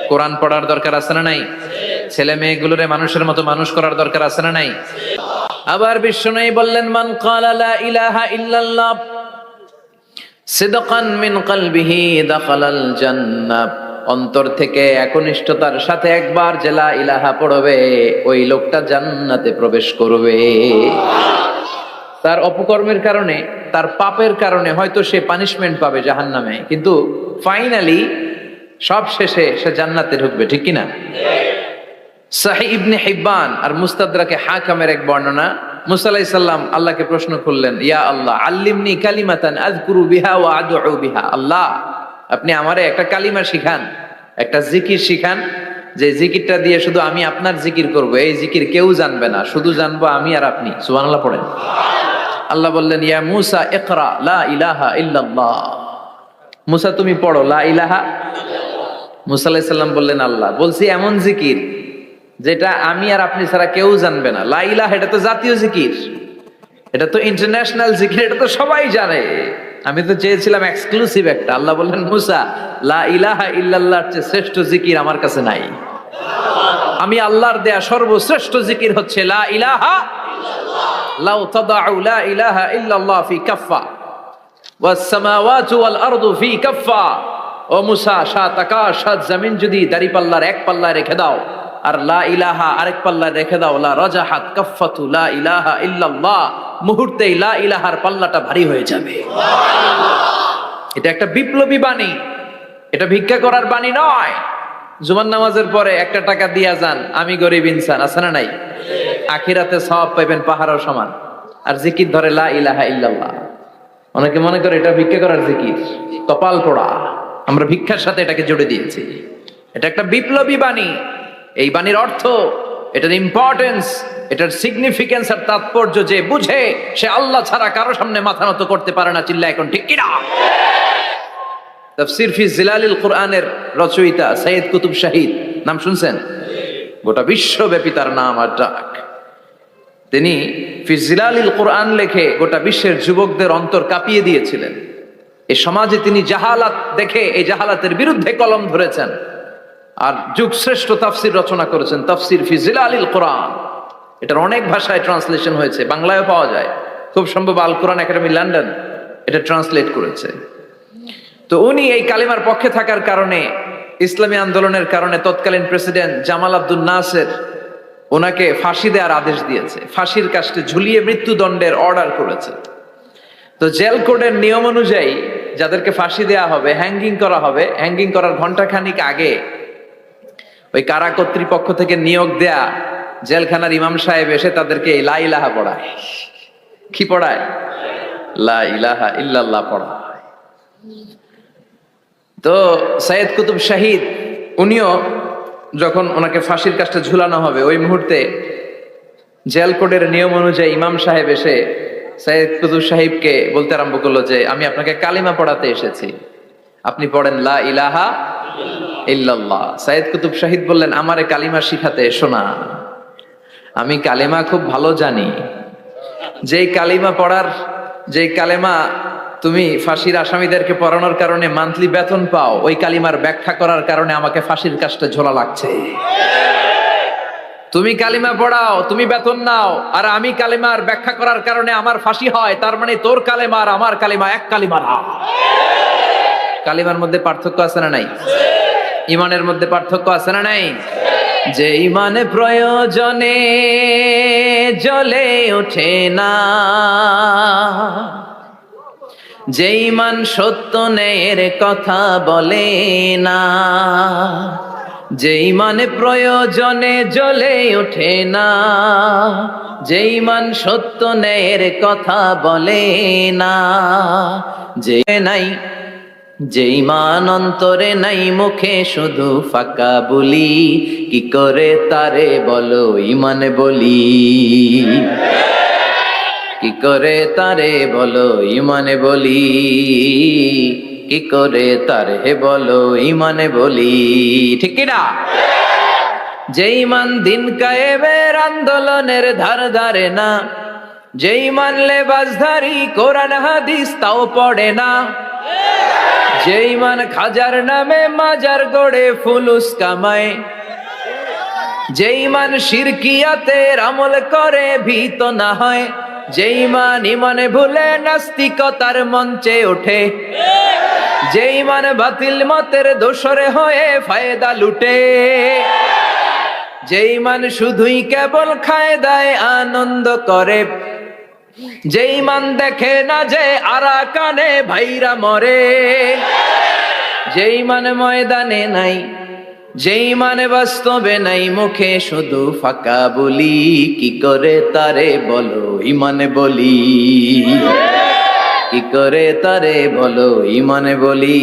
কোরআন পড়ার দরকার আছে না নাই? ছেলে মেয়েগুলোরে মানুষের মতো মানুষ করার দরকার আছে না নাই? আবার বিশ্বনবী বললেন, মান ক্বালা লা ইলাহা ইল্লাল্লাহ সিদকান মিন কলবিহি দাখালাল জান্নাহ, অন্তর থেকে একনিষ্ঠতার সাথে একবার যে লা ইলাহা পড়বে, ওই লোকটা জান্নাতে প্রবেশ করবে। তার অপকর্মের কারণে, তার পাপের কারণে হয়তো সে পানিশমেন্ট পাবে জাহান্নামে, কিন্তু ফাইনালি সব শেষে সে জান্নাতে ঢুকবে, ঠিক কিনা? সহিহ ইবনে হিব্বান আর মুস্তাদরাকে হাকিমের এক বর্ণনা, মুসা আলাইহিস সালাম আল্লাহকে প্রশ্ন করলেন, ইয়া আল্লাহ আল্লিমনি কালিমাতান আযকুরু বিহা ওয়া আদউ বিহা, আল্লাহ আপনি আমারে একটা কালিমা শিখান, একটা জিকির শিখান, যে জিকিরটা দিয়ে শুধু আমি আপনার জিকির করব, এই জিকির কেউ জানবে না, শুধু জানবো আমি আর আপনি। সুবহানাল্লাহ পড়েন। আল্লাহ বললেন ইয়া মূসা ইকরা লা ইলাহা ইল্লাল্লাহ, মূসা তুমি পড়ো লা ইলাহা। মূসা আলাইহিস সালাম বললেন আল্লাহ বলছি এমন জিকির যেটা আমি আর আপনি ছাড়া কেউ জানবে না। লা ইলাহা এটা তো জাতীয় জিকির, এটা তো ইন্টারন্যাশনাল জিকির, এটা তো সবাই জানে। আমি তো চেয়েছিলাম এক্সক্লুসিভ একটা। আল্লাহ বললেন মূসা লা ইলাহা ইল্লাল্লাহর চেয়ে শ্রেষ্ঠ জিকির আমার কাছে নাই। আমি আল্লাহর দেয়া সর্বশ্রেষ্ঠ জিকির হচ্ছে লা ইলাহা ইল্লাল্লাহ। লাউ তাদাউ লা ইলাহা ইল্লাল্লাহ ফি কাফফা ওয়াস সামাওয়াতু ওয়াল আরদু ফি কাফফা, ও মূসা সাত আকাশ সাত জমিন যদি দাঁড়িপাল্লার এক পাল্লায় রেখে দাও আর লা ইলাহা আরেক পাল্লায় রেখে দাও, লা রাজাহাত কাফফাতু লা ইলাহা ইল্লাল্লাহ, মুহূর্তেই লা ইলাহার পাল্লাটা ভারী হয়ে যাবে। এটা একটা বিপ্লবী বাণী, এটা ভিক্ষা করার বাণী নয়। জুমার নামাজের পরে একটা টাকা দিয়া যান, আমি গরিব ইনসান, আছে না নাই? আখিরাতে সওয়াব পাইবেন পাহাড়ের সমান। আর জিকির ধরে লা ইলাহা ইল্লাল্লাহ। অনেকে মনে করে এটা ভিক্ষা করার জিকির, কপাল পোড়া। আমরা ভিক্ষার সাথে এটাকে জুড়ে দিয়েছি। এটা একটা বিপ্লবী বাণী। এই বাণীর অর্থ, এটার ইম্পর্টেন্স, এটার সিগনিফিকেন্স আর তাৎপর্য যে বুঝে সে আল্লাহ ছাড়া কারো সামনে মাথা নত করতে পারে না। চিল্লা এখন ঠিক কিনা? তাফসীর ফি জিলালিল কুরআনের রচয়িতা সৈয়দ কুতুব শাহিদ, নাম শুনছেন? গোটা বিশ্বব্যাপী তার নাম আর ডাক। তিনি ফি জিলালিল কুরআন লেখে গোটা বিশ্বের যুবকদের অন্তর কাঁপিয়ে দিয়েছিলেন। এই সমাজে তিনি জাহালাত দেখে এই জাহালাতের বিরুদ্ধে কলম ধরেছেন আর যুগ শ্রেষ্ঠ তাফসীর রচনা করেছেন, তাফসীর ফি জিলালিল কুরআন। এটার অনেক ভাষায় ট্রান্সলেশন হয়েছে, বাংলায়ও পাওয়া যায়। খুব সম্ভব আল কোরআন একাডেমি লন্ডন এটা ট্রান্সলেট করেছে। তো উনি এই কালিমার পক্ষে থাকার কারণে, ইসলামী আন্দোলনের কারণে তৎকালীন প্রেসিডেন্ট জামাল আব্দুল নাসের ওনাকে ফাঁসি দেওয়ার আদেশ দিয়েছে, ফাঁসির কাস্টে ঝুলিয়ে মৃত্যুদণ্ডের অর্ডার করেছে। তো জেল কোডের নিয়ম অনুযায়ী যাদেরকে ফাঁসি দেওয়া হবে, হ্যাঙ্গিং করা হবে, হ্যাঙ্গিং করার ঘন্টাখানিক আগে ওই কারা কর্তৃপক্ষ থেকে নিয়োগ দেয়া জেলখানার ইমাম সাহেব এসে তাদেরকে লা ইলাহা পড়ায়। কি পড়ায়? লা ইলাহা ইল্লাল্লাহ পড়ায়। তো সৈয়দ কুতুব শাহিদ উনিও যখন ওনাকে ফাঁসির কাজটা ঝুলানো হবে, ওই মুহূর্তে জেল কোডের নিয়ম অনুযায়ী ইমাম সাহেব এসে সৈয়দ কুতুব সাহিবকে বলতে আরম্ভ করলো যে আমি আপনাকে কালিমা পড়াতে এসেছি, আপনি পড়েন লা ইলাহা ইল্লাল্লাহ। সৈয়দ কুতুব শাহিদ বললেন আমারে কালিমা শিখাতে এসো না, আমি কালিমা খুব ভালো জানি। যেই কালিমা তুমি ফাঁসির আসামিদেরকে পড়ানোর কারণে মান্থলি বেতন পাও, ওই কালিমার ব্যাখ্যা করার কারণে আমাকে ফাঁসির কাজটা ঝোলা লাগছে। তুমি কালিমা পড়াও, তুমি বেতন নাও, আর আমি কালিমার ব্যাখ্যা করার কারণে আমার ফাঁসি হয়, তার মানে তোর কালিমা আর আমার কালিমা এক কালিমা না। কালিমার মধ্যে পার্থক্য আছে না নাই? ইমানের মধ্যে পার্থক্য আছে না নাই? যে ইমানে প্রয়োজনে জ্বলে ওঠে না, যে ইমান সত্য ন্যায়ের কথা বলে না, যে ইমানে প্রয়োজনে জ্বলে ওঠে না, যে ইমান সত্য ন্যায়ের কথা বলে না, যে নাই, যে ইমান অন্তরে নাই মুখে শুধু ফাঁকা বলি, কি করে তারে বলো ইমান বলি, কি করে তারে বলো ইমানে বলি, কি করে তারে বলো ইমানে বলি। ঠিক কিনা? যে ইমান দিন কায়েমের আন্দোলনের ধার ধারে না, যে ইমান লেবাসধারী কোরআন হাদিস তাও পড়ে না, যে ইমান খাজার নামে মাজার গড়ে ফুলুস কামায়, যে ইমান শিরকিয়াতের আমল করে ভীত না হয়, যে ইমান ইমানে ভুলে নাস্তিকতার মঞ্চে ওঠে, যে ইমান বাতিল মতের দোসরে হয়ে ফায়দা লুটে, যে ইমান শুধুই কেবল খায় দায় আনন্দ করে, যে ইমান দেখে না যে আরাকানে ভাইরা মরে, যে ইমান ময়দানে নাই, যে ইমান বাস্তবে নাই মুখে শুধু ফাঁকা বলি, কি করে তারে বলো ইমানে বলি, কি করে তারে বলো ইমানে বলি,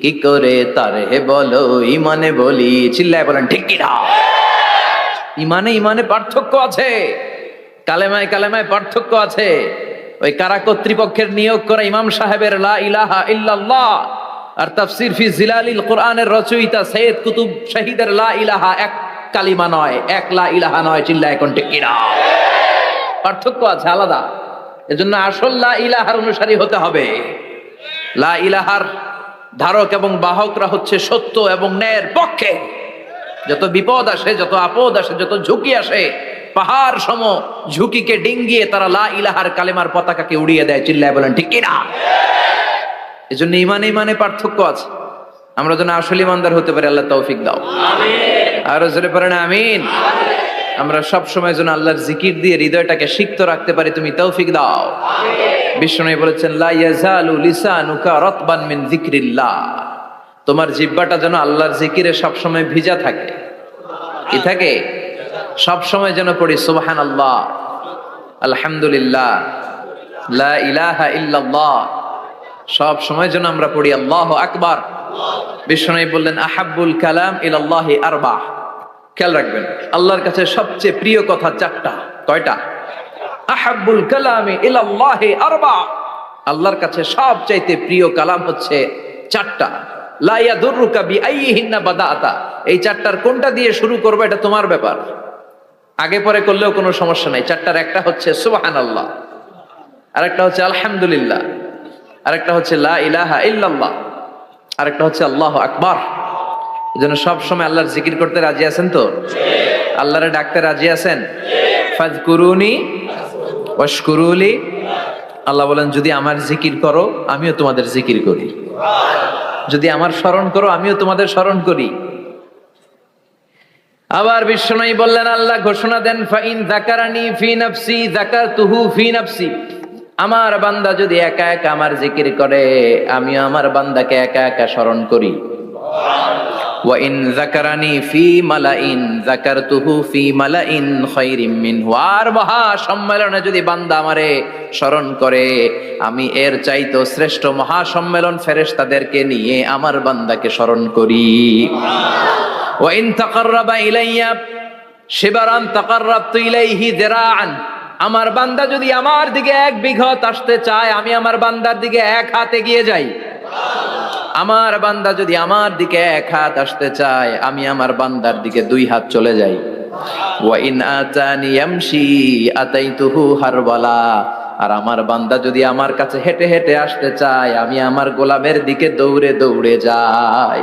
কি করে তারে বলো ইমানে বলি। চিল্লায় বলেন ঠিক কিনা? ইমানে পার্থক্য আছে। কালেমায় কালেমায় পার্থক্য আছে। ওই কারা কর্তৃপক্ষের নিয়োগ করা ইমাম সাহেবের লা ইলাহা ইল্লাল্লাহ আর তাফসির ফি জিলালিল কোরআনের রচয়িতা সৈয়দ কুতুব শহীদের লা ইলাহা এক কালিমা নয়, এক লা ইলাহা নয়। চিল্লায় কোন ঠিক কিনা? পার্থক্য আছে, আলাদা। এজন্য আসল লা ইলাহার অনুসারী হতে হবে। লা ইলাহার ধারক এবং বাহকরা হচ্ছে সত্য এবং ন্যায়ের পক্ষে। যত বিপদ আসে, যত আপদ আসে, যত ঝুঁকি আসে, পাহাড় সম ঝুঁকিকে ডিঙ্গিয়ে তারা লা ইলাহার কালেমার পতাকাকে উড়িয়ে দেয়। চিল্লায় বলেন ঠিক কিনা? এজন্য ইমানে ইমানে পার্থক্য আছে। আমরা যেন আসল ইমানদার হতে পারি, আল্লাহ তৌফিক দাও। আর জোরে পড়েন আমিন। আমরা সব সময় যেন আল্লাহর জিকির দিয়ে হৃদয়টাকে সিক্ত রাখতে পারি, তুমি তৌফিক দাও। বিষ্ণু বলেছেন লা ইয়াজালু লিসানুকা রাতবান মিন যিকরিল্লাহ, তোমার জিহ্বাটা যেন আল্লাহর জিকিরে সব সময় ভিজা থাকে। কি থাকে? সব সময় যেন পড়ি সুবহানাল্লাহ, আলহামদুলিল্লাহ, লা ইলাহা ইল্লাল্লাহ। সব সময় যেন আমরা পড়ি আল্লাহু আকবার। বিষ্ণু বললেন আহাব্বুল কালাম ইলাল্লাহি আরবা। খেয়াল রাখবেন, আল্লাহর কাছে সবচেয়ে প্রিয় কথা চারটা। কয়টা? আহাব্বুল কালামি ইলাল্লাহি আরবা। আল্লাহর কাছে সবচাইতে প্রিয় কালাম হচ্ছে চারটা। লা ইয়াদুররুকা বিআইয়িহিন্না বাদাআতা। এই চারটার কোনটা দিয়ে শুরু করবে এটা তোমার ব্যাপার, আগে পরে করলেও কোনো সমস্যা নাই। চারটার একটা হচ্ছে সুবহানাল্লাহ, আরেকটা হচ্ছে আলহামদুলিল্লাহ, আরেকটা হচ্ছে লা ইলাহা ইল্লাল্লাহ, আরেকটা হচ্ছে আল্লাহু আকবার। এজন্য সব সময় আল্লাহর জিকির করতে রাজি আছেন তো? আল্লাহরে ডাকতে রাজি আছেন? ফাযকুরুনি ওয়াশকুরুলি। আল্লাহ বলেন যদি আমার জিকির করো আমিও তোমাদের জিকির করি, যদি আমার স্মরণ করো আমিও তোমাদের স্মরণ করি। আবার বিষ্ণু বললেন, আল্লাহ ঘোষণা দেন ফাইন যাকারানি ফি নাফসি যাকারতুহু ফি নাফসি। আমার বান্দা যদি একা একা আমার জিকির করে আমিও আমার বান্দাকে একা একা স্মরণ করি। ওয়া ইন যাকারানি ফি মালাইন যাকারতুহু ফি মালাইন খায়রিম মিনহু। আর মহা সম্মেলনে যদি বান্দা আমারে স্মরণ করে আমি এর চাইতো শ্রেষ্ঠ মহা সম্মেলন ফেরেশতাদেরকে নিয়ে আমার বান্দাকে স্মরণ করি। ওয়া ইন তাকাররাবা ইলাইয়া শিবরান তাকাররাবতু ইলাইহি যিরাআন। আমার বান্দা যদি আমার দিকে এক বিঘত আসতে চায় আমি আমার বান্দার দিকে এক হাত এগিয়ে যাই। আমার বান্দা যদি আমার দিকে এক হাত আসতে চায় আমি আমার বান্দার দিকে দুই হাত চলে যাই। ওয়া ইন আতানি ইয়ামশি আতাইতুহু হারওয়ালা। আর আমার বান্দা যদি আমার কাছে হেঁটে হেঁটে আসতে চায় আমি আমার গোলামের দিকে দৌড়ে দৌড়ে যাই।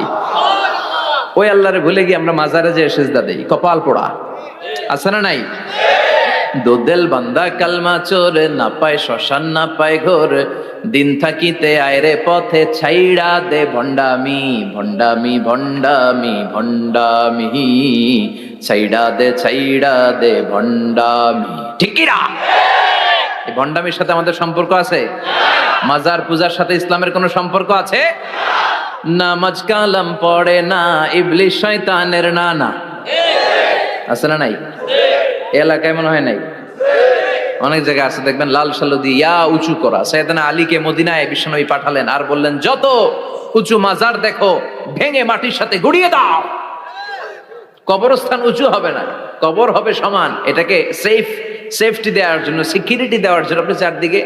ওই আল্লাহরে ভুলে গিয়ে আমরা মাজারে যে সিজদা দেই, কপাল পোড়া। আছে না নাই? দোদেল বান্দা কালমা চোর, না পায় শ্মশান না পায় ঘোর, দিন থাকিতে আয়রে পথে ছাইড়া দে ভণ্ডামি ভণ্ডামি ভণ্ডামি ভণ্ডামি, ছাইড়া দে ভণ্ডামি। ঠিক কি না? এই ভণ্ডামির সাথে আমাদের সম্পর্ক আছে? মাজার পূজার সাথে ইসলামের কোনো সম্পর্ক আছে? নামাজ কালাম পড়ে না ইবলিশ শয়তানের নানা। আছে না নাই? এলাকায় মনে হয় নাই, অনেক জায়গায় আছে দেখবেন লাল সালু দিয়া উঁচু করা। সাইয়েদনা আলীকে মদিনায় বিশ্বনবী পাঠালেন আর বললেন যত উঁচু মাজার দেখো ভেঙে মাটির সাথে গুড়িয়ে দাও। কবরস্থান উঁচু হবে না, কবর হবে সমান। এটাকে সেফটি দেওয়ার জন্য, সিকিউরিটি দেওয়ার জন্য আপনি চারদিকে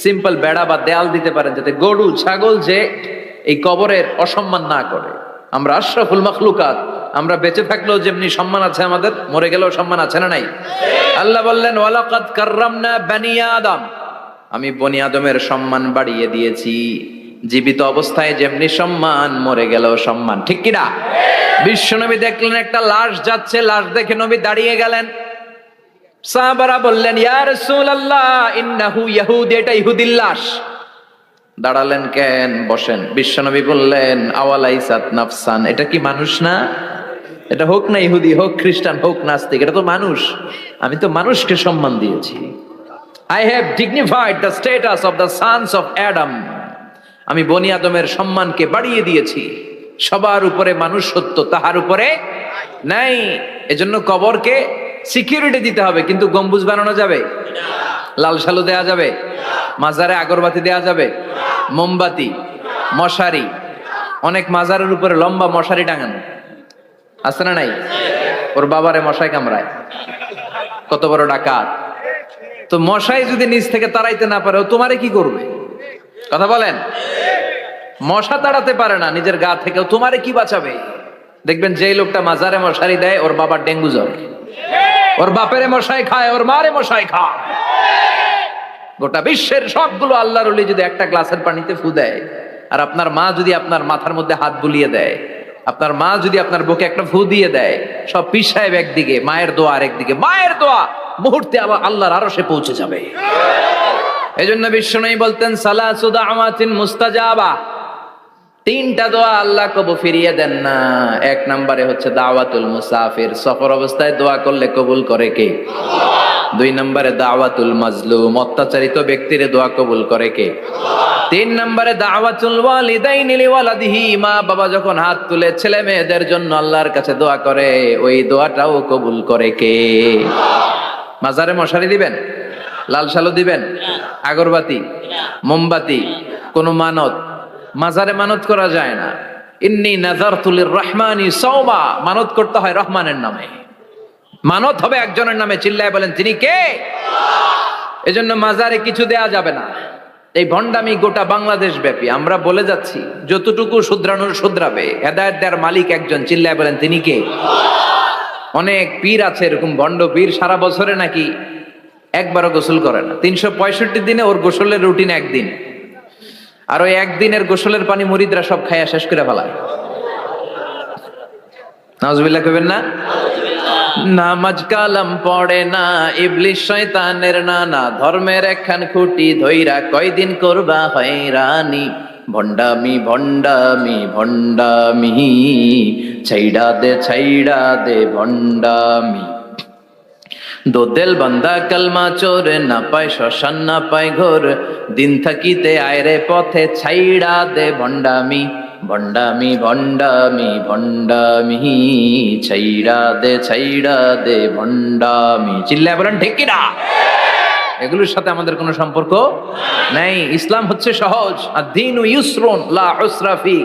সিম্পল বেড়া বা দেয়াল দিতে পারেন যাতে গরু ছাগল যে এই কবরের অসম্মান না করে। আমরা আশরাফুল মাখলুকাত, আমরা বেঁচে থাকলেও যেমনি সম্মান আছে আমাদের, মরে গেলেও সম্মান আছে না নাই? আল্লাহ বললেন ওয়ালাকাদ কাররামনা বানি আদম, আমি বনি আদমের সম্মান বাড়িয়ে দিয়েছি। জীবিত অবস্থায় যেমনি সম্মান, মরে গেলেও সম্মান। ঠিক কিনা? বিশ্বনবী দেখলেন একটা লাশ যাচ্ছে, লাশ দেখে নবী দাঁড়িয়ে গেলেন। সাহাবারা বললেন ইয়া রাসূলুল্লাহ ইন্নাহু ইয়াহুদি, এটা ইহুদির লাশ। দাঁড়ালেন কেন? বসেন। বিশ্বনবী বললেন আওয়ালাইসাত নাফসান, এটা কি মানুষ না? এটা হোক না ইহুদি, হোক খ্রিস্টান, হোক নাস্তিক, এটা তো মানুষ। আমি তো মানুষকে সম্মান দিয়েছি। I have dignified the status of the sons of Adam. আমি বনি আদমের সম্মানকে বাড়িয়ে দিয়েছি। সবার উপরে মানুষ সত্য, তাহার উপরে নাই। এজন্য কবরকে সিকিউরিটি দিতে হবে, কিন্তু গম্বুজ বানানো যাবে? লাল সালু দেয়া যাবে? মাজারে আগরবাতি দেয়া যাবে? মোমবাতি, মশারি, অনেক মাজারের উপরে লম্বা মশারি টাঙানো আছে না নাই? ওর বাবারে মশাই কামড়ায়, কত বড় ডাকাত। তো মশাই যদি নিজ থেকে তাড়াইতে না পারে, ও তোমারে কি করবে? কথা বলেন। মশা তাড়াতে পারে না নিজের গা থেকে, তোমারে কি বাঁচাবে? দেখবেন যে লোকটা মাজারে মশারি দেয়, ওর বাবার ডেঙ্গু জ্বর, ওর বাপেরে মশাই খায়, ওর মারে মশাই খায়। গোটা বিশ্বের সবগুলো আল্লাহর ওলি যদি একটা গ্লাসের পানিতে ফু দেয়, আর আপনার মা যদি আপনার মাথার মধ্যে হাত বুলিয়ে দেয়, আপনার মা যদি আপনার বুকে একটা ফু দিয়ে দেয়, সব পীর সাহেব একদিকে, মায়ের দোয়া আরেকদিকে, মায়ের দোয়া মুহূর্তে আবার আল্লাহর আরশে পৌঁছে যাবে। এজন্য বিশ্বনবী বলতেন সালাসু দাওয়াতিন মুস্তাজাবা, তিনটা দোয়া আল্লাহ কবুল ফিরিয়ে দেন না। এক নম্বরে হচ্ছে দাওয়াতুল মুসাফির, সফর অবস্থায় দোয়া করলে কবুল করে কে? আল্লাহ। দুই নম্বরে দাওয়াতুল মাজলুম, অত্যাচারিত ব্যক্তির দোয়া কবুল করে কে? আল্লাহ। তিন নম্বরে দাওয়াতুল ওয়ালিদাইনি লিওয়ালাদিহি, মা বাবা যখন হাত তুলে ছেলে মেয়েদের জন্য আল্লাহর কাছে দোয়া করে, ওই দোয়াটাও কবুল করে কে? আল্লাহ। মাজারে মশারি দিবেন, লাল শালু দিবেন, আগরবাতি, মোমবাতি, কোন মানত? মাজারে মানত করা যায় না। ইন্নী নাযারতু লিররহমানি সাওমা, মানত করতে হয় রহমানের নামে, মানত হবে একজনের নামে। চিল্লায় বলেন তিনি কে? আল্লাহ। এজন্য মাজারে কিছু দেয়া যাবে না। এই ভণ্ডামি গোটা বাংলাদেশ ব্যাপী, আমরা বলে যাচ্ছি যতটুকু শুধরানোর শুধরাবে। হেদায়েত দেওয়ার মালিক একজন, চিল্লায় বলেন তিনি কে? আল্লাহ। অনেক পীর আছে এরকম ভণ্ড পীর, সারা বছরে নাকি একবারও গোসল করে না, 365 দিনে ওর গোসলের রুটিন একদিন, আর ওই একদিনের গোসলের পানি মুরিদরা সব খাইয়া শেষ করে ফেলায়। নাউজুবিল্লাহ কইবেন না? নামাজ কালাম পড়ে না, ইবলিস শয়তানের নানা, ধর্মের একখান খুঁটি ধইরা কয়দিন করবা হয়রানি। ভণ্ডামি ভণ্ডামি ভণ্ডামি, ছাইড়া দে ভণ্ডামি। দোদেল বান্দা কালমা চোর, না পায় শ্মশান না পায় ঘোর, দিন থাকিতে আয়রে পথে ছাইড়া দে ভণ্ডামি। ভণ্ডামি ভণ্ডামি ভণ্ডামি, ছাইড়া দে ভণ্ডামি। চিল্লায় বলেন ঠিক কিনা? এগুলোর সাথে আমাদের কোনো সম্পর্ক নাই। ইসলাম হচ্ছে সহজ। আদ-দীনু ইউসরুন লা উসরা ফি,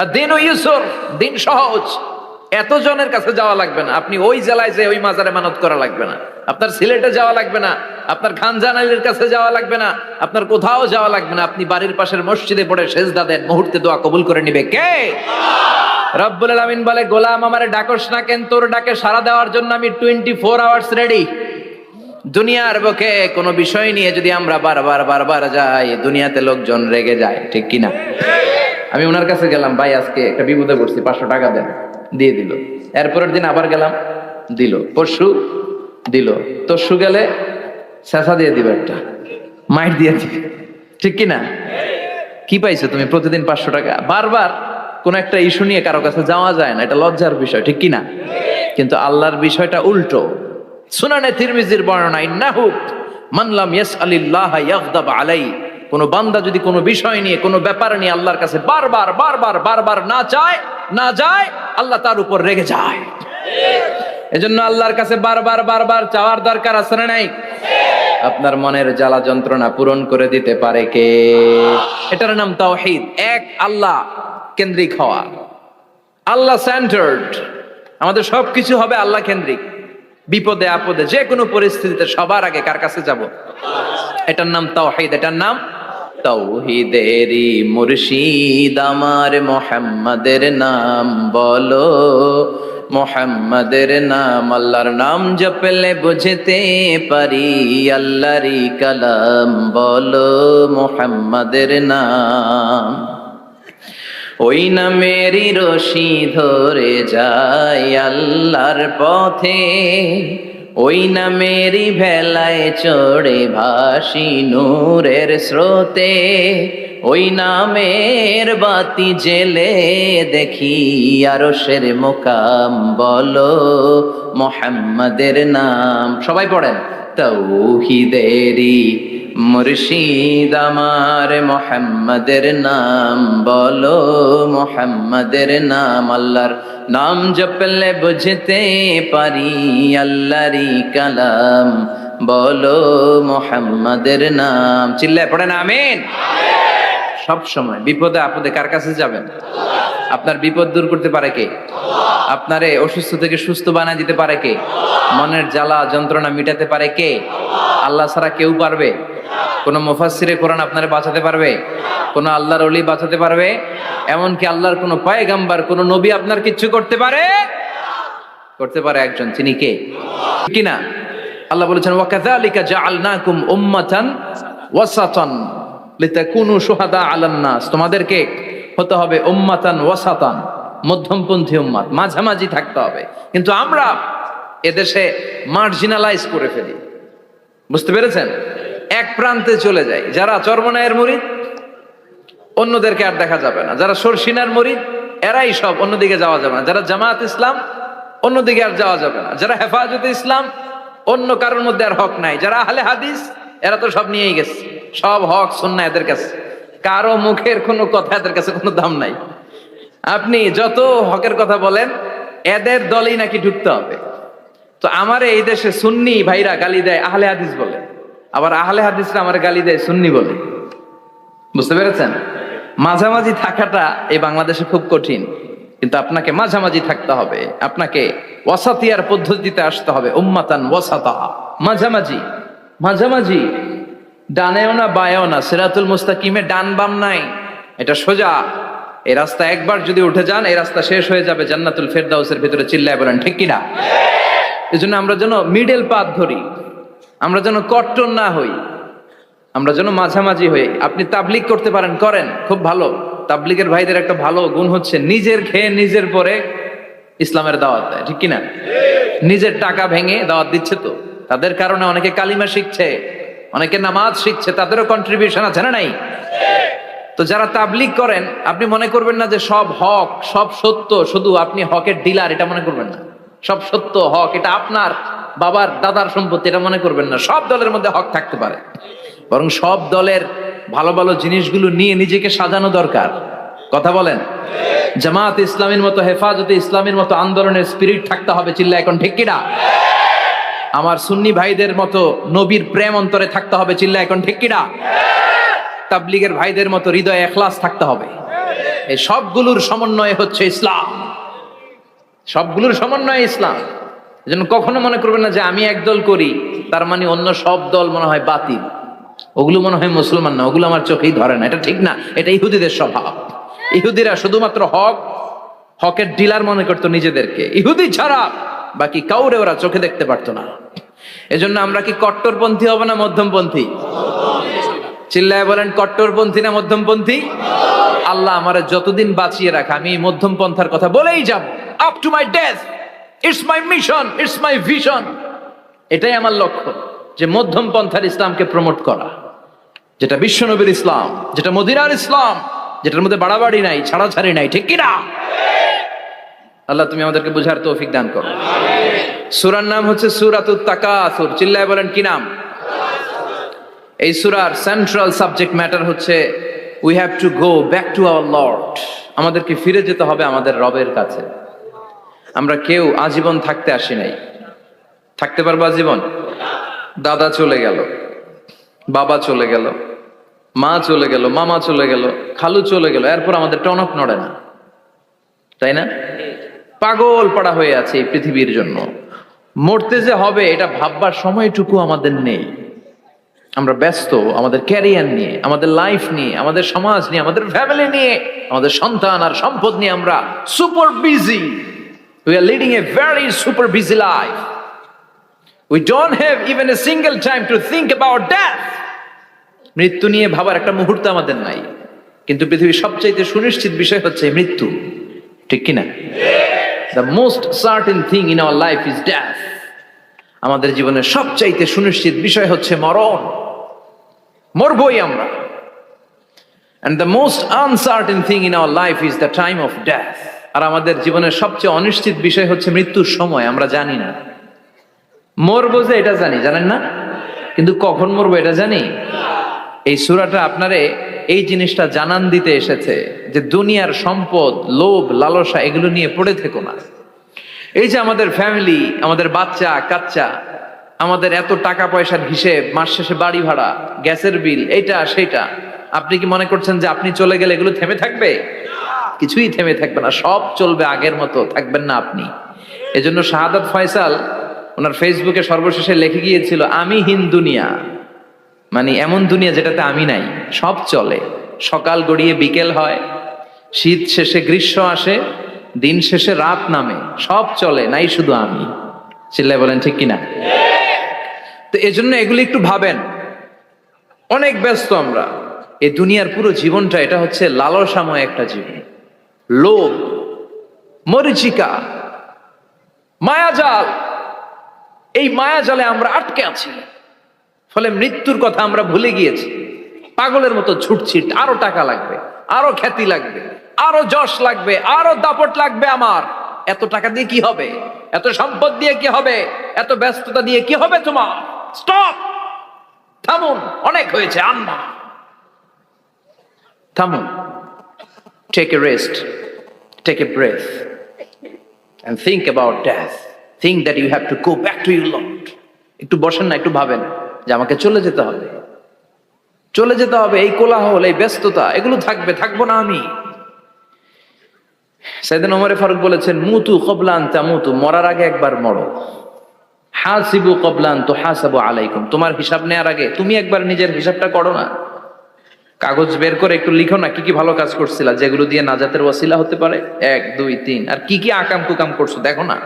আদ-দীনু ইউসর, দিন সহজ। এত জনের কাছে যাওয়া লাগবে না, আপনি ওই জেলায় যে ওই মাজারে মানত করা লাগবে না, আপনার সিলেটে যাওয়া লাগবে না, আপনার খানজান আলীর কাছে যাওয়া লাগবে না, আপনার কোথাও যাওয়া লাগবে না। আপনি বাড়ির পাশের মসজিদে পড়ে সেজদা দেন, মুহূর্তে দোয়া কবুল করে নিবে কে? আল্লাহ। রব্বুল আলামিন বলে, গোলাম আমারে ডাকস না কেন? তোর ডাকে সাড়া দেওয়ার জন্য আমি 24 আওয়ার্স রেডি। দুনিয়ার বুকে কোনো বিষয় নিয়ে যদি আমরা বারবার যাই, দুনিয়াতে লোকজন রেগে যায়, ঠিক কিনা? আমি ওনার কাছে গেলাম, ভাই আজকে একটা বিপদে পড়ছি, 500 টাকা দেন, দিয়ে দিল। এরপরের দিন আবার গেলাম, দিল। পরশু দিল, তরশু গেলে শেষা দিয়ে দিবে, একটা মাইট দিয়ে দিবে, ঠিক কিনা? কি পাইছো তুমি? প্রতিদিন 500 টাকা। বারবার কোন একটা ইস্যু নিয়ে কারো কাছে যাওয়া যায় না, এটা লজ্জার বিষয়, ঠিক কিনা? কিন্তু আল্লাহর বিষয়টা উল্টো। সুনানে তিরমিজির বর্ণনা, ইন্নাহু মান লাম ইয়াসআলিল্লাহ ইয়াগদাব আলাই, কোন বান্দা যদি কোনো বিষয় নিয়ে, কোনো ব্যাপার নিয়ে আল্লাহর কাছে বারবার না চায়, না যায়, আল্লাহ তার উপর রেগে যায়। এজন্য আল্লাহর কাছে বারবার চাওয়ার দরকার আছে না নাই? আপনার মনের জ্বালা যন্ত্রণা পূরণ করে দিতে পারে কে? এটার নাম তাওহীদ। এক আল্লাহ কেন্দ্রিক হওয়া, আল্লাহ সেন্টার্ড। আমাদের সবকিছু হবে আল্লাহ কেন্দ্রিক। বিপদে আপদে যে কোনো পরিস্থিতিতে সবার আগে কার কাছে যাব? এটার নাম তাওহীদ। এটার নাম তাওহীদেরই মুর্শিদ আমার মুহাম্মাদের নাম বলো, মুহাম্মাদের নাম। আল্লাহর নাম জপলে বুঝতে পারি আল্লাহরই কালাম বলো, মুহাম্মাদের নাম। ওই নামেরই রশি ধরে যায় আল্লাহর পথে, ওই নামেরই ভেলায় চড়ে ভাসি নূরের স্রোতে, ওই নামের বাতি জেলে দেখি আরশের মুকাম বলো, মুহাম্মাদের নাম। সবাই পড়েন, তাওহীদেরই মুর্শিদ আমার মুহাম্মাদের নাম বলো, মুহাম্মাদের নাম। আল্লাহর নাম জপলে বুঝতে পারি আল্লাহরই কালাম বলো, মুহাম্মাদের নাম। চিল্লায় পড়েন আমিন। সব সময় বিপদে আপদে কার কাছে যাবেন? আপনার বিপদ দূর করতে পারে কে? আপনারে অসুস্থ থেকে সুস্থ বানায় দিতে পারে কে? মনের জ্বালা যন্ত্রণা মিটাতে পারে কে? আল্লাহ ছাড়া কেউ পারবে? কোন মুফাসসিরে কোরআন আপনারে বাঁচাতে পারবে? কোন আল্লাহর ওলি বাঁচাতে পারবে? এমনকি আল্লাহর কোন পয়গম্বর কোন নবী আপনার কিচ্ছু করতে পারে? করতে পারে একজন, তিনি কে? কিনা আল্লাহ বলেছেন ওয়াকাযালিকা জাআলনাকুম উম্মাতান ওয়াসাতান লিতাকুনু শুহাদা আলান নাস, তোমাদেরকে হতে হবে উম্মাতান ওয়াসাতান, মধ্যমপন্থী উম্মাত, মাঝামাঝি থাকতে হবে। কিন্তু আমরা এদেশে মার্জিনালাইজ করে ফেলি, বুঝতে পেরেছেন? এক প্রান্তে চলে যায়, যারা চরমনায়ের মুরিদ অন্যদেরকে আর দেখা যাবে না, যারা শর্ষিনার মুরিদ এরাই সব, অন্যদিকে যাওয়া যাবে না, যারা জামাত ইসলাম অন্যদিকে আর যাওয়া যাবে না, যারা হেফাজতে ইসলাম অন্য কারোর মধ্যে আর হক নাই, যারা আহলে হাদিস এরা তো সব নিয়েই গেছে, সব হক সুন্নাহ এদের কাছে, কারো মুখের কোনো কথা এদের কাছে কোনো দাম নাই। আপনি যত হকের কথা বলেন এদের দলেই নাকি ঢুকতে হবে। তো আমার এই দেশে সুন্নি ভাইরা গালি দেয় আহলে হাদিস বলে, আবার আহলে হাদিসরা আমার গালি দেয় সুন্নি বলে, বুঝতে পেরেছেন? মাঝামাঝি থাকাটা এই বাংলাদেশে খুব কঠিন, কিন্তু আপনাকে মাঝামাঝি থাকতে হবে, আপনাকে ওয়াসাতিয়ার পদ্ধতিতে আসতে হবে, উম্মাতান ওয়াসাতা, মাঝামাঝি। মাঝামাঝি ডানেও না বায়েও না, সিরাতুল মুস্তাকিমে ডান বাম নাই, এটা সোজা। এই রাস্তা একবার যদি উঠে যান এই রাস্তা শেষ হয়ে যাবে জান্নাতুল ফেরদাউসের ভিতরে, চিল্লায় বলেন ঠিক কিনা? এজন্য আমরা যেন মিডল পাথ ধরি, আমরা যেন কট্টর না হই, আমরা যেন মাঝামাঝি হই। আপনি তাবলিগ করতে পারেন, করেন, খুব ভালো। তাবলিগের ভাইদের একটা ভালো গুণ হচ্ছে নিজের খেয়ে নিজের পরে ইসলামের দাওয়াত দেয়, ঠিক কিনা? নিজের টাকা ভেঙে দাওয়াত দিচ্ছে, তো তাদের কারণে অনেকে কালিমা শিখছে, অনেকে নামাজ শিখছে, তাদেরও কন্ট্রিবিউশন আছে না নাই? তো যারা তাবলিগ করেন আপনি মনে করবেন না যে সব হক সব সত্য, শুধু আপনি হকের ডিলার এটা মনে করবেন না, সব সত্য হক এটা আপনার বাবার দাদার সম্পত্তি এটা মনে করবেন না। সব দলের মধ্যে হক থাকতে পারে, বরং সব দলের ভালো ভালো জিনিসগুলো নিয়ে নিজেকে সাজানো দরকার। কথা বলেন? জামাত ইসলামের মতো, হেফাজতে ইসলামের মতো আন্দোলনের স্পিরিট থাকতে হবে, চিল্লা এখন ঠিক কিনা? আমার সুন্নি ভাইদের মতো নবীর প্রেম অন্তরে থাকতে হবে, চিল্লা এখন ঠিক কিনা? তাবলিগের ভাইদের মতো হৃদয়ে ইখলাস থাকতে হবে। এই সবগুলোর সমন্বয় হচ্ছে ইসলাম, সবগুলোর সমন্বয় ইসলাম। এজন্য কখনো মনে করবেন না যে আমি একদল করি তার মানে অন্য সব দল মনে হয় বাতিল, ওগুলো মনে হয় মুসলমান না, ওগুলো আমার চোখেই ধরে না, এটা ঠিক না। এটা ইহুদিদের স্বভাব। ইহুদিরা শুধুমাত্র হকের ডিলার মনে করতো নিজেদেরকে, ইহুদি ছাড়া বাকি কাউরে ওরা চোখে দেখতে পারতো না। এজন্য আমরা কি কট্টরপন্থী হব না মধ্যমপন্থী? চিল্লায় বলেন কট্টরপন্থী না মধ্যমপন্থী? আল্লাহ আমারে যতদিন বাঁচিয়ে রাখা আমি মধ্যম পন্থার কথা বলেই যাব, up to my death. It's my mission, it's my vision. এটাই আমার লক্ষ্য, যে মধ্যম পন্থার ইসলামকে প্রমোট করা, যেটা বিশ্বনবীর ইসলাম, যেটা মদিনার ইসলাম, যেটার মধ্যে বাড়াবাড়ি নাই, ছাড়াছাড়ি নাই, ঠিক কিনা? আল্লাহ তুমি আমাদেরকে বুঝার তৌফিক দান করো। সূরার নাম হচ্ছে সূরাতুত তাকাসুর। চিল্লায় বলেন কি নাম? এই সূরার সেন্ট্রাল সাবজেক্ট ম্যাটার হচ্ছে we have to go back to our Lord. আমাদেরকে ফিরে যেতে হবে আমাদের রবের কাছে। আমরা কেউ আজীবন থাকতে আসি নাই, থাকতে পারবো আজীবন? দাদা চলে গেল, বাবা চলে গেল, মা চলে গেল, মামা চলে গেল, খালু চলে গেল, এরপর আমাদের টনক নড়ে না, তাই না? পাগল পাড়া হয়ে আছে এই পৃথিবীর জন্য। মরতে যে হবে এটা ভাববার সময়টুকু আমাদের নেই। আমরা ব্যস্ত আমাদের ক্যারিয়ার নিয়ে, আমাদের লাইফ নিয়ে, আমাদের সমাজ নিয়ে, আমাদের ফ্যামিলি নিয়ে, আমাদের সন্তান আর সম্পদ নিয়ে আমরা super busy. We are leading a very super busy life. We don't have even a single time to think about death. মৃত্যু নিয়ে ভাবার একটা মুহূর্ত আমাদের নাই। কিন্তু পৃথিবীর সবচাইতে সুনিশ্চিত বিষয় হচ্ছে মৃত্যু, ঠিক কিনা? The most certain thing in our life is death. আমাদের জীবনের সবচাইতে সুনিশ্চিত বিষয় হচ্ছে মরণ, মরবই আমরা। And the most uncertain thing in our life is the time of death. আর আমাদের জীবনের সবচেয়ে অনিশ্চিত বিষয় হচ্ছে মৃত্যুর সময়। আমরা জানি না মরবো, যে এটা জানি, জানেন না? কিন্তু কখন মরবো এটা জানি। এই সূরাটা আপনারে এই জিনিসটা জানান দিতে এসেছে যে দুনিয়ার সম্পদ, লোভ, লালসা এগুলো নিয়ে পড়ে থেকো না। এই যে আমাদের ফ্যামিলি, আমাদের বাচ্চা কাচ্চা, আমাদের এত টাকা পয়সার হিসেব, মাস শেষে বাড়ি ভাড়া, গ্যাসের বিল, এইটা সেটা, আপনি কি মনে করছেন যে আপনি চলে গেলে এগুলো থেমে থাকবে? কিছুই থেমে থাকবে না, সব চলবে আগের মতো, থাকবেন না আপনি। এজন্য শাহাদাত ফয়সাল ওনার ফেসবুকে সর্বশেষে লিখে গিয়েছিল, আমি হীন দুনিয়া, মানে এমন দুনিয়া যেটাতে আমি নাই, সব চলে, সকাল গড়িয়ে বিকেল হয়, শীত শেষে গ্রীষ্ম আসে, দিন শেষে রাত নামে, সব চলে, নাই শুধু আমি। চিল্লায় বলেন ঠিক কিনা? তো এজন্য এগুলি একটু ভাবেন। অনেক ব্যস্ত আমরা, এই দুনিয়ার পুরো জীবনটা এটা হচ্ছে লালসাময় একটা জীবন, লোভ, মরিচিকা, মায়াজাল। এই মায়াজালে আমরা আটকে আছি, ফলে মৃত্যুর কথা আমরা ভুলে গিয়েছি, পাগলের মতো ছুটছি, আরো টাকা লাগবে, আরো খ্যাতি লাগবে, আরো যশ লাগবে, আরো দাপট লাগবে আমার। এত টাকা দিয়ে কি হবে? এত সম্পদ দিয়ে কি হবে? এত ব্যস্ততা দিয়ে কি হবে তোমার? স্টপ, থামুন, অনেক হয়েছে, আন্না, থামুন। Take a rest, take a breath and think about death. Think that you have to go back to your Lord. একটু বসেন না, একটু ভাবেন যে আমাকে চলে যেতে হবে, চলে যেতে হবে। এই কোলাহল, এই ব্যস্ততা, এগুলো থাকবে, থাকবো না আমি। সাইয়েদনা ওমর ফারুক বলেছেন, মুতু ক্বাবলা আন তামুতু, মরার আগে একবার মরো। হাসিবু ক্বাবলা আন তুহাসাবু আলাইকুম, তোমার হিসাব নেওয়ার আগে তুমি একবার নিজের হিসাবটা করো না। কাগজ বের করে একটু লিখো না, কি কি ভালো কাজ করছিলা, যেগুলো দিয়ে নাজাতের ওয়াসিলা হতে পারে, 1 2 3, আর কি কি আকাম কুকাম করছো দেখো না,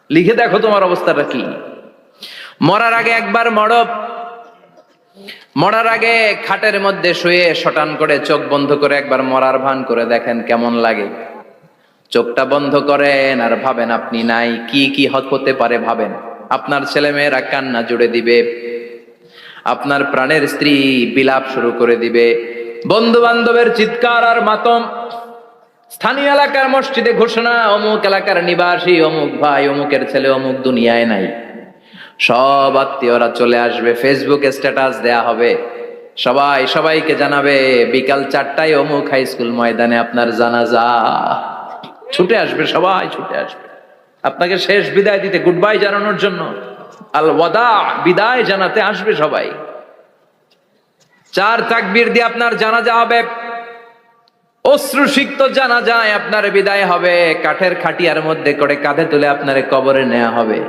লিখে দেখো তোমার অবস্থাটা কি। মরার আগে একবার মরো। মরার আগে খাটের মধ্যে শুয়ে শটান করে চোখ বন্ধ করে একবার মরার ভান করে দেখেন কেমন লাগে। চোখটা বন্ধ করেন আর ভাবেন আপনি নাই, কি কি হতে পারে ভাবেন। আপনার ছেলে মেয়েরা কান্না জুড়ে দিবে, আপনার প্রাণের স্ত্রী বিলাপ শুরু করে দিবে, বন্ধু বান্ধবের চিৎকার আর মাতম, স্থানীয় এলাকার মসজিদে ঘোষণা, অমুক এলাকার নিবাসী অমুক ভাই অমুকের ছেলে অমুক দুনিয়ায় নাই। সব আত্মীয়রা চলে আসবে, ফেসবুকে স্ট্যাটাস দেয়া হবে, সবাই সবাইকে জানাবে বিকাল 4টায় অমুক হাই স্কুল ময়দানে আপনার জানাজা। ছুটে আসবে, সবাই ছুটে আসবে আপনাকে শেষ বিদায় দিতে, গুড বাই জানানোর জন্য, আল ওয়াদা, বিদায় জানাতে আসবে সবাই। 4 তাকবীর দিয়ে আপনার জানাজা হবে, অশ্রুসিক্ত জানাজায় আপনার বিদায় হবে। কাঠের খাটিয়ার মধ্যে করে কাঁধে তুলে আপনারে কবরে নেওয়া হবে,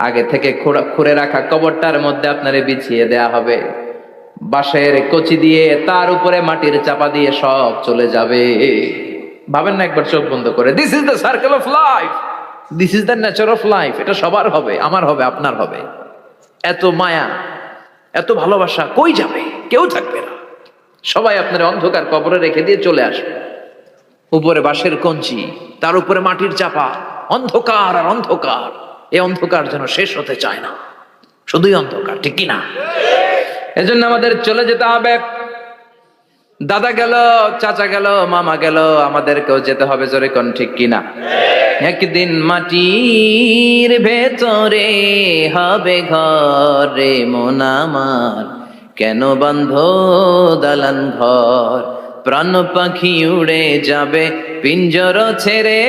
আগে থেকে খুঁড়ে রাখা কবরটার মধ্যে আপনারে বিছিয়ে দেয়া হবে, বাঁশের কচি দিয়ে তার উপরে মাটির চাপা দিয়ে সব চলে যাবে। ভাবেন না একবার চোখ বন্ধ করে, this is the circle of life, this is the nature of life. এটা সবার হবে, আমার হবে, আপনার হবে। এত মায়া, এত ভালোবাসা কই যাবে? কেউ থাকবে না, সবাই আপনার অন্ধকার কবরে রেখে দিয়ে চলে আসবে। উপরে বাঁশের কঞ্চি, তার উপরে মাটির চাপা, অন্ধকার আর অন্ধকার। এই অন্ধকার যেন শেষ হতে চায় না, শুধুই অন্ধকার, ঠিক কিনা? এজন্য আমাদের চলে যেতে হবে। দাদা গেল, চাচা গেল, মামা গেল, আমাদেরকেও যেতে হবে, জোরে কোন ঠিক কিনা? একদিন মাটির ভেতরে হবে ঘরে মন আমার, কেন বন্ধ দালান ঘর, প্রাণ পাখি উড়ে যাবে পিঞ্জর ছেড়ে,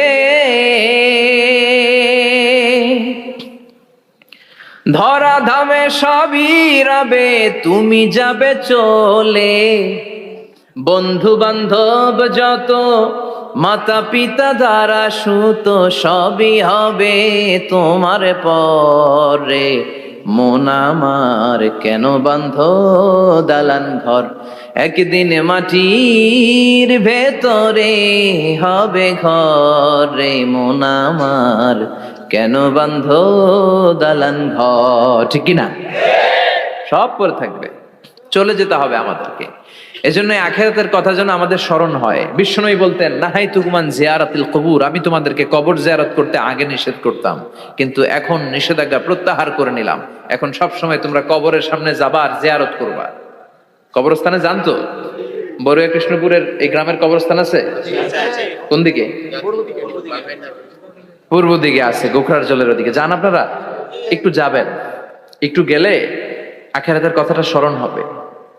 ধরা ধামে সবই রবে তুমি যাবে চলে, বন্ধু বান্ধব যত, মাতা পিতা দ্বারা সুত, সবই হবে তোমার পরে, মন আমার কেন বান্ধ দালান ঘর, একদিন মাটির ভেতরে হবে ঘরে মন আমার, কেন বান্ধ দালান ঘর, ঠিক কিনা? সব পরে থাকবে, চলে যেতে হবে আমাদেরকে। এজন্য আখিরাতের কথা যেন আমাদের স্মরণ হয়। বিশ্বনবী বলতেন, নাহাই তুকুমান জিয়ারাতিল কবুর, আমি তোমাদেরকে কবর জিয়ারত করতে আগে নিষেধ করতাম, কিন্তু এখন নিষেধাজ্ঞা প্রত্যাহার করে নিলাম। এখন সব সময় তোমরা কবরের সামনে যাবা আর জিয়ারত করবা। কবরস্থানে জানতো বড়ুয়া কৃষ্ণপুরের এই গ্রামের কবরস্থান আছে? কোন দিকে? পূর্ব দিকে আছে, গোখরার জলের ওদিকে। যান আপনারা, একটু যাবেন, একটু গেলে আখিরাতের কথাটা স্মরণ হবে।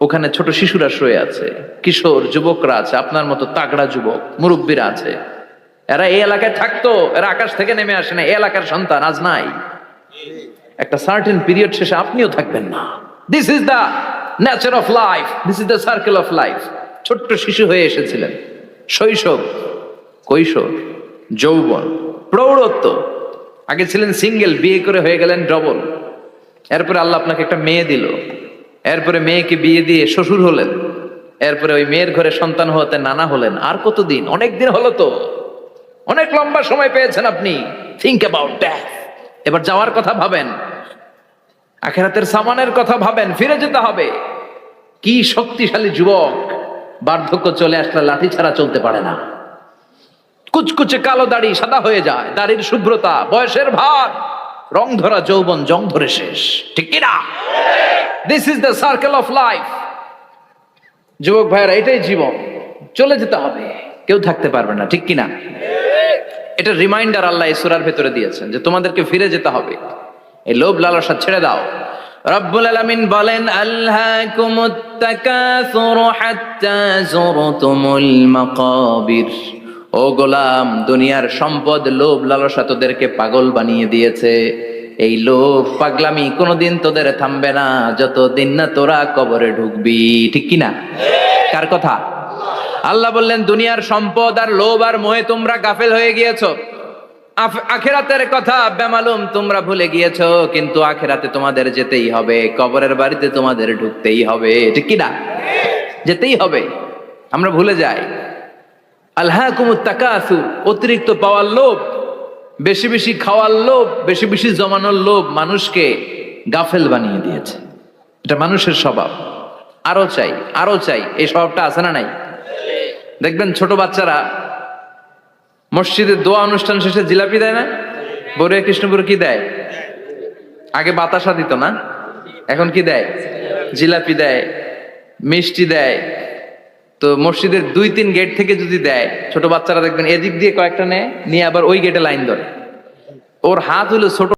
ওখানে ছোট শিশুরা শুয়ে আছে, কিশোর যুবকরা আছে, আপনার মতো তাগড়া যুবক মুরব্বীরা আছে। এরা এই এলাকায় থাকতো, এরা আকাশ থেকে নেমে আসে না, এই এলাকার সন্তান আজ নাই। একটা সার্টেন পিরিয়ড শেষে আপনিও থাকবেন না। This is the nature of life, this is the circle of life. ছোট্ট শিশু হয়ে এসেছিলেন, শৈশব, কৈশোর, যৌবন, প্রৌঢ়ত্ব। আগে ছিলেন সিঙ্গেল, বিয়ে করে হয়ে গেলেন ডবল। এরপরে আল্লাহ আপনাকে একটা মেয়ে দিল, এরপরে মেয়েকে বিয়ে দিয়ে শ্বশুর হলেন, এরপরে ওই মেয়ের ঘরে সন্তান হতে নানা হলেন। আর কতদিন? অনেক দিন হলো তো, অনেক লম্বা সময় পেয়েছেন আপনি। Think about that. এবার যাওয়ার কথা ভাবেন, আখিরাতের সামানের কথা ভাবেন, ফিরে যেতে হবে। কি শক্তিশালী যুবক, বার্ধক্য চলে আসলে লাঠি ছাড়া চলতে পারে না। কুচকুচে কালো দাড়ি সাদা হয়ে যায়, দাড়ির শুভ্রতা, বয়সের ভার, রং ধরা যৌবন জং ধরে শেষ। ঠিক কিনা? This is the circle of life. যুবক ভাইয়েরা, এটাই জীবন, চলে যেতে হবে, কেউ থাকতে পারবে না। ঠিক কিনা? এটা রিমাইন্ডার আল্লাহ এই সূরার ভেতরে দিয়েছেন যে তোমাদেরকে ফিরে যেতে হবে। এই লোভ লালসা ছেড়ে দাও। রব্বুল আলামিন বলেন, আলহাকুমুত তাকাসুর হাত্তা যুরতুমুল মাকাবির। ও গোলাম, দুনিয়ার সম্পদ, লোভ লালসা তোদেরকে পাগল বানিয়ে দিয়েছে। এই লোভ পাগলামি কোনোদিন তোদের থামবে না যতদিন না তোরা কবরে ঢুকবি। ঠিক কিনা? কার কথা? আল্লাহ বললেন, দুনিয়ার সম্পদ আর লোভ আর মোহে তোমরা গাফেল হয়ে গিয়েছো। আখিরাতের কথা বেমালুম তোমরা ভুলে গিয়েছো। কিন্তু আখিরাতে তোমাদের যেতেই হবে, কবরের বাড়িতে তোমাদের ঢুকতেই হবে। ঠিক কিনা? যেতেই হবে। আমরা ভুলে যাই। আলহাকুমুত তাকাসুর, অতিরিক্ত পাওয়ার লোভ, বেশি বেশি খাওয়ার লোভ, বেশি বেশি জমানোর লোভ মানুষকে গাফেল বানিয়ে দিয়েছে। এটা মানুষের স্বভাব। আরো চাই, আরো চাই, এই স্বভাবটা আছে না নাই? দেখবেন ছোট বাচ্চারা মসজিদের দোয়া অনুষ্ঠান শেষে জিলাপি দেয় না? বড়ুয়া কৃষ্ণপুর কি দেয়? আগে বাতাসা দিত না, এখন কি দেয়? জিলাপি দেয়, মিষ্টি দেয়। তো মসজিদের 2-3 গেট থেকে যদি দেয়, ছোট বাচ্চারা দেখবেন এদিক দিয়ে কয়েকটা নিয়ে আবার ওই গেটে লাইন ধরে। ওর হাত হলো ছোট।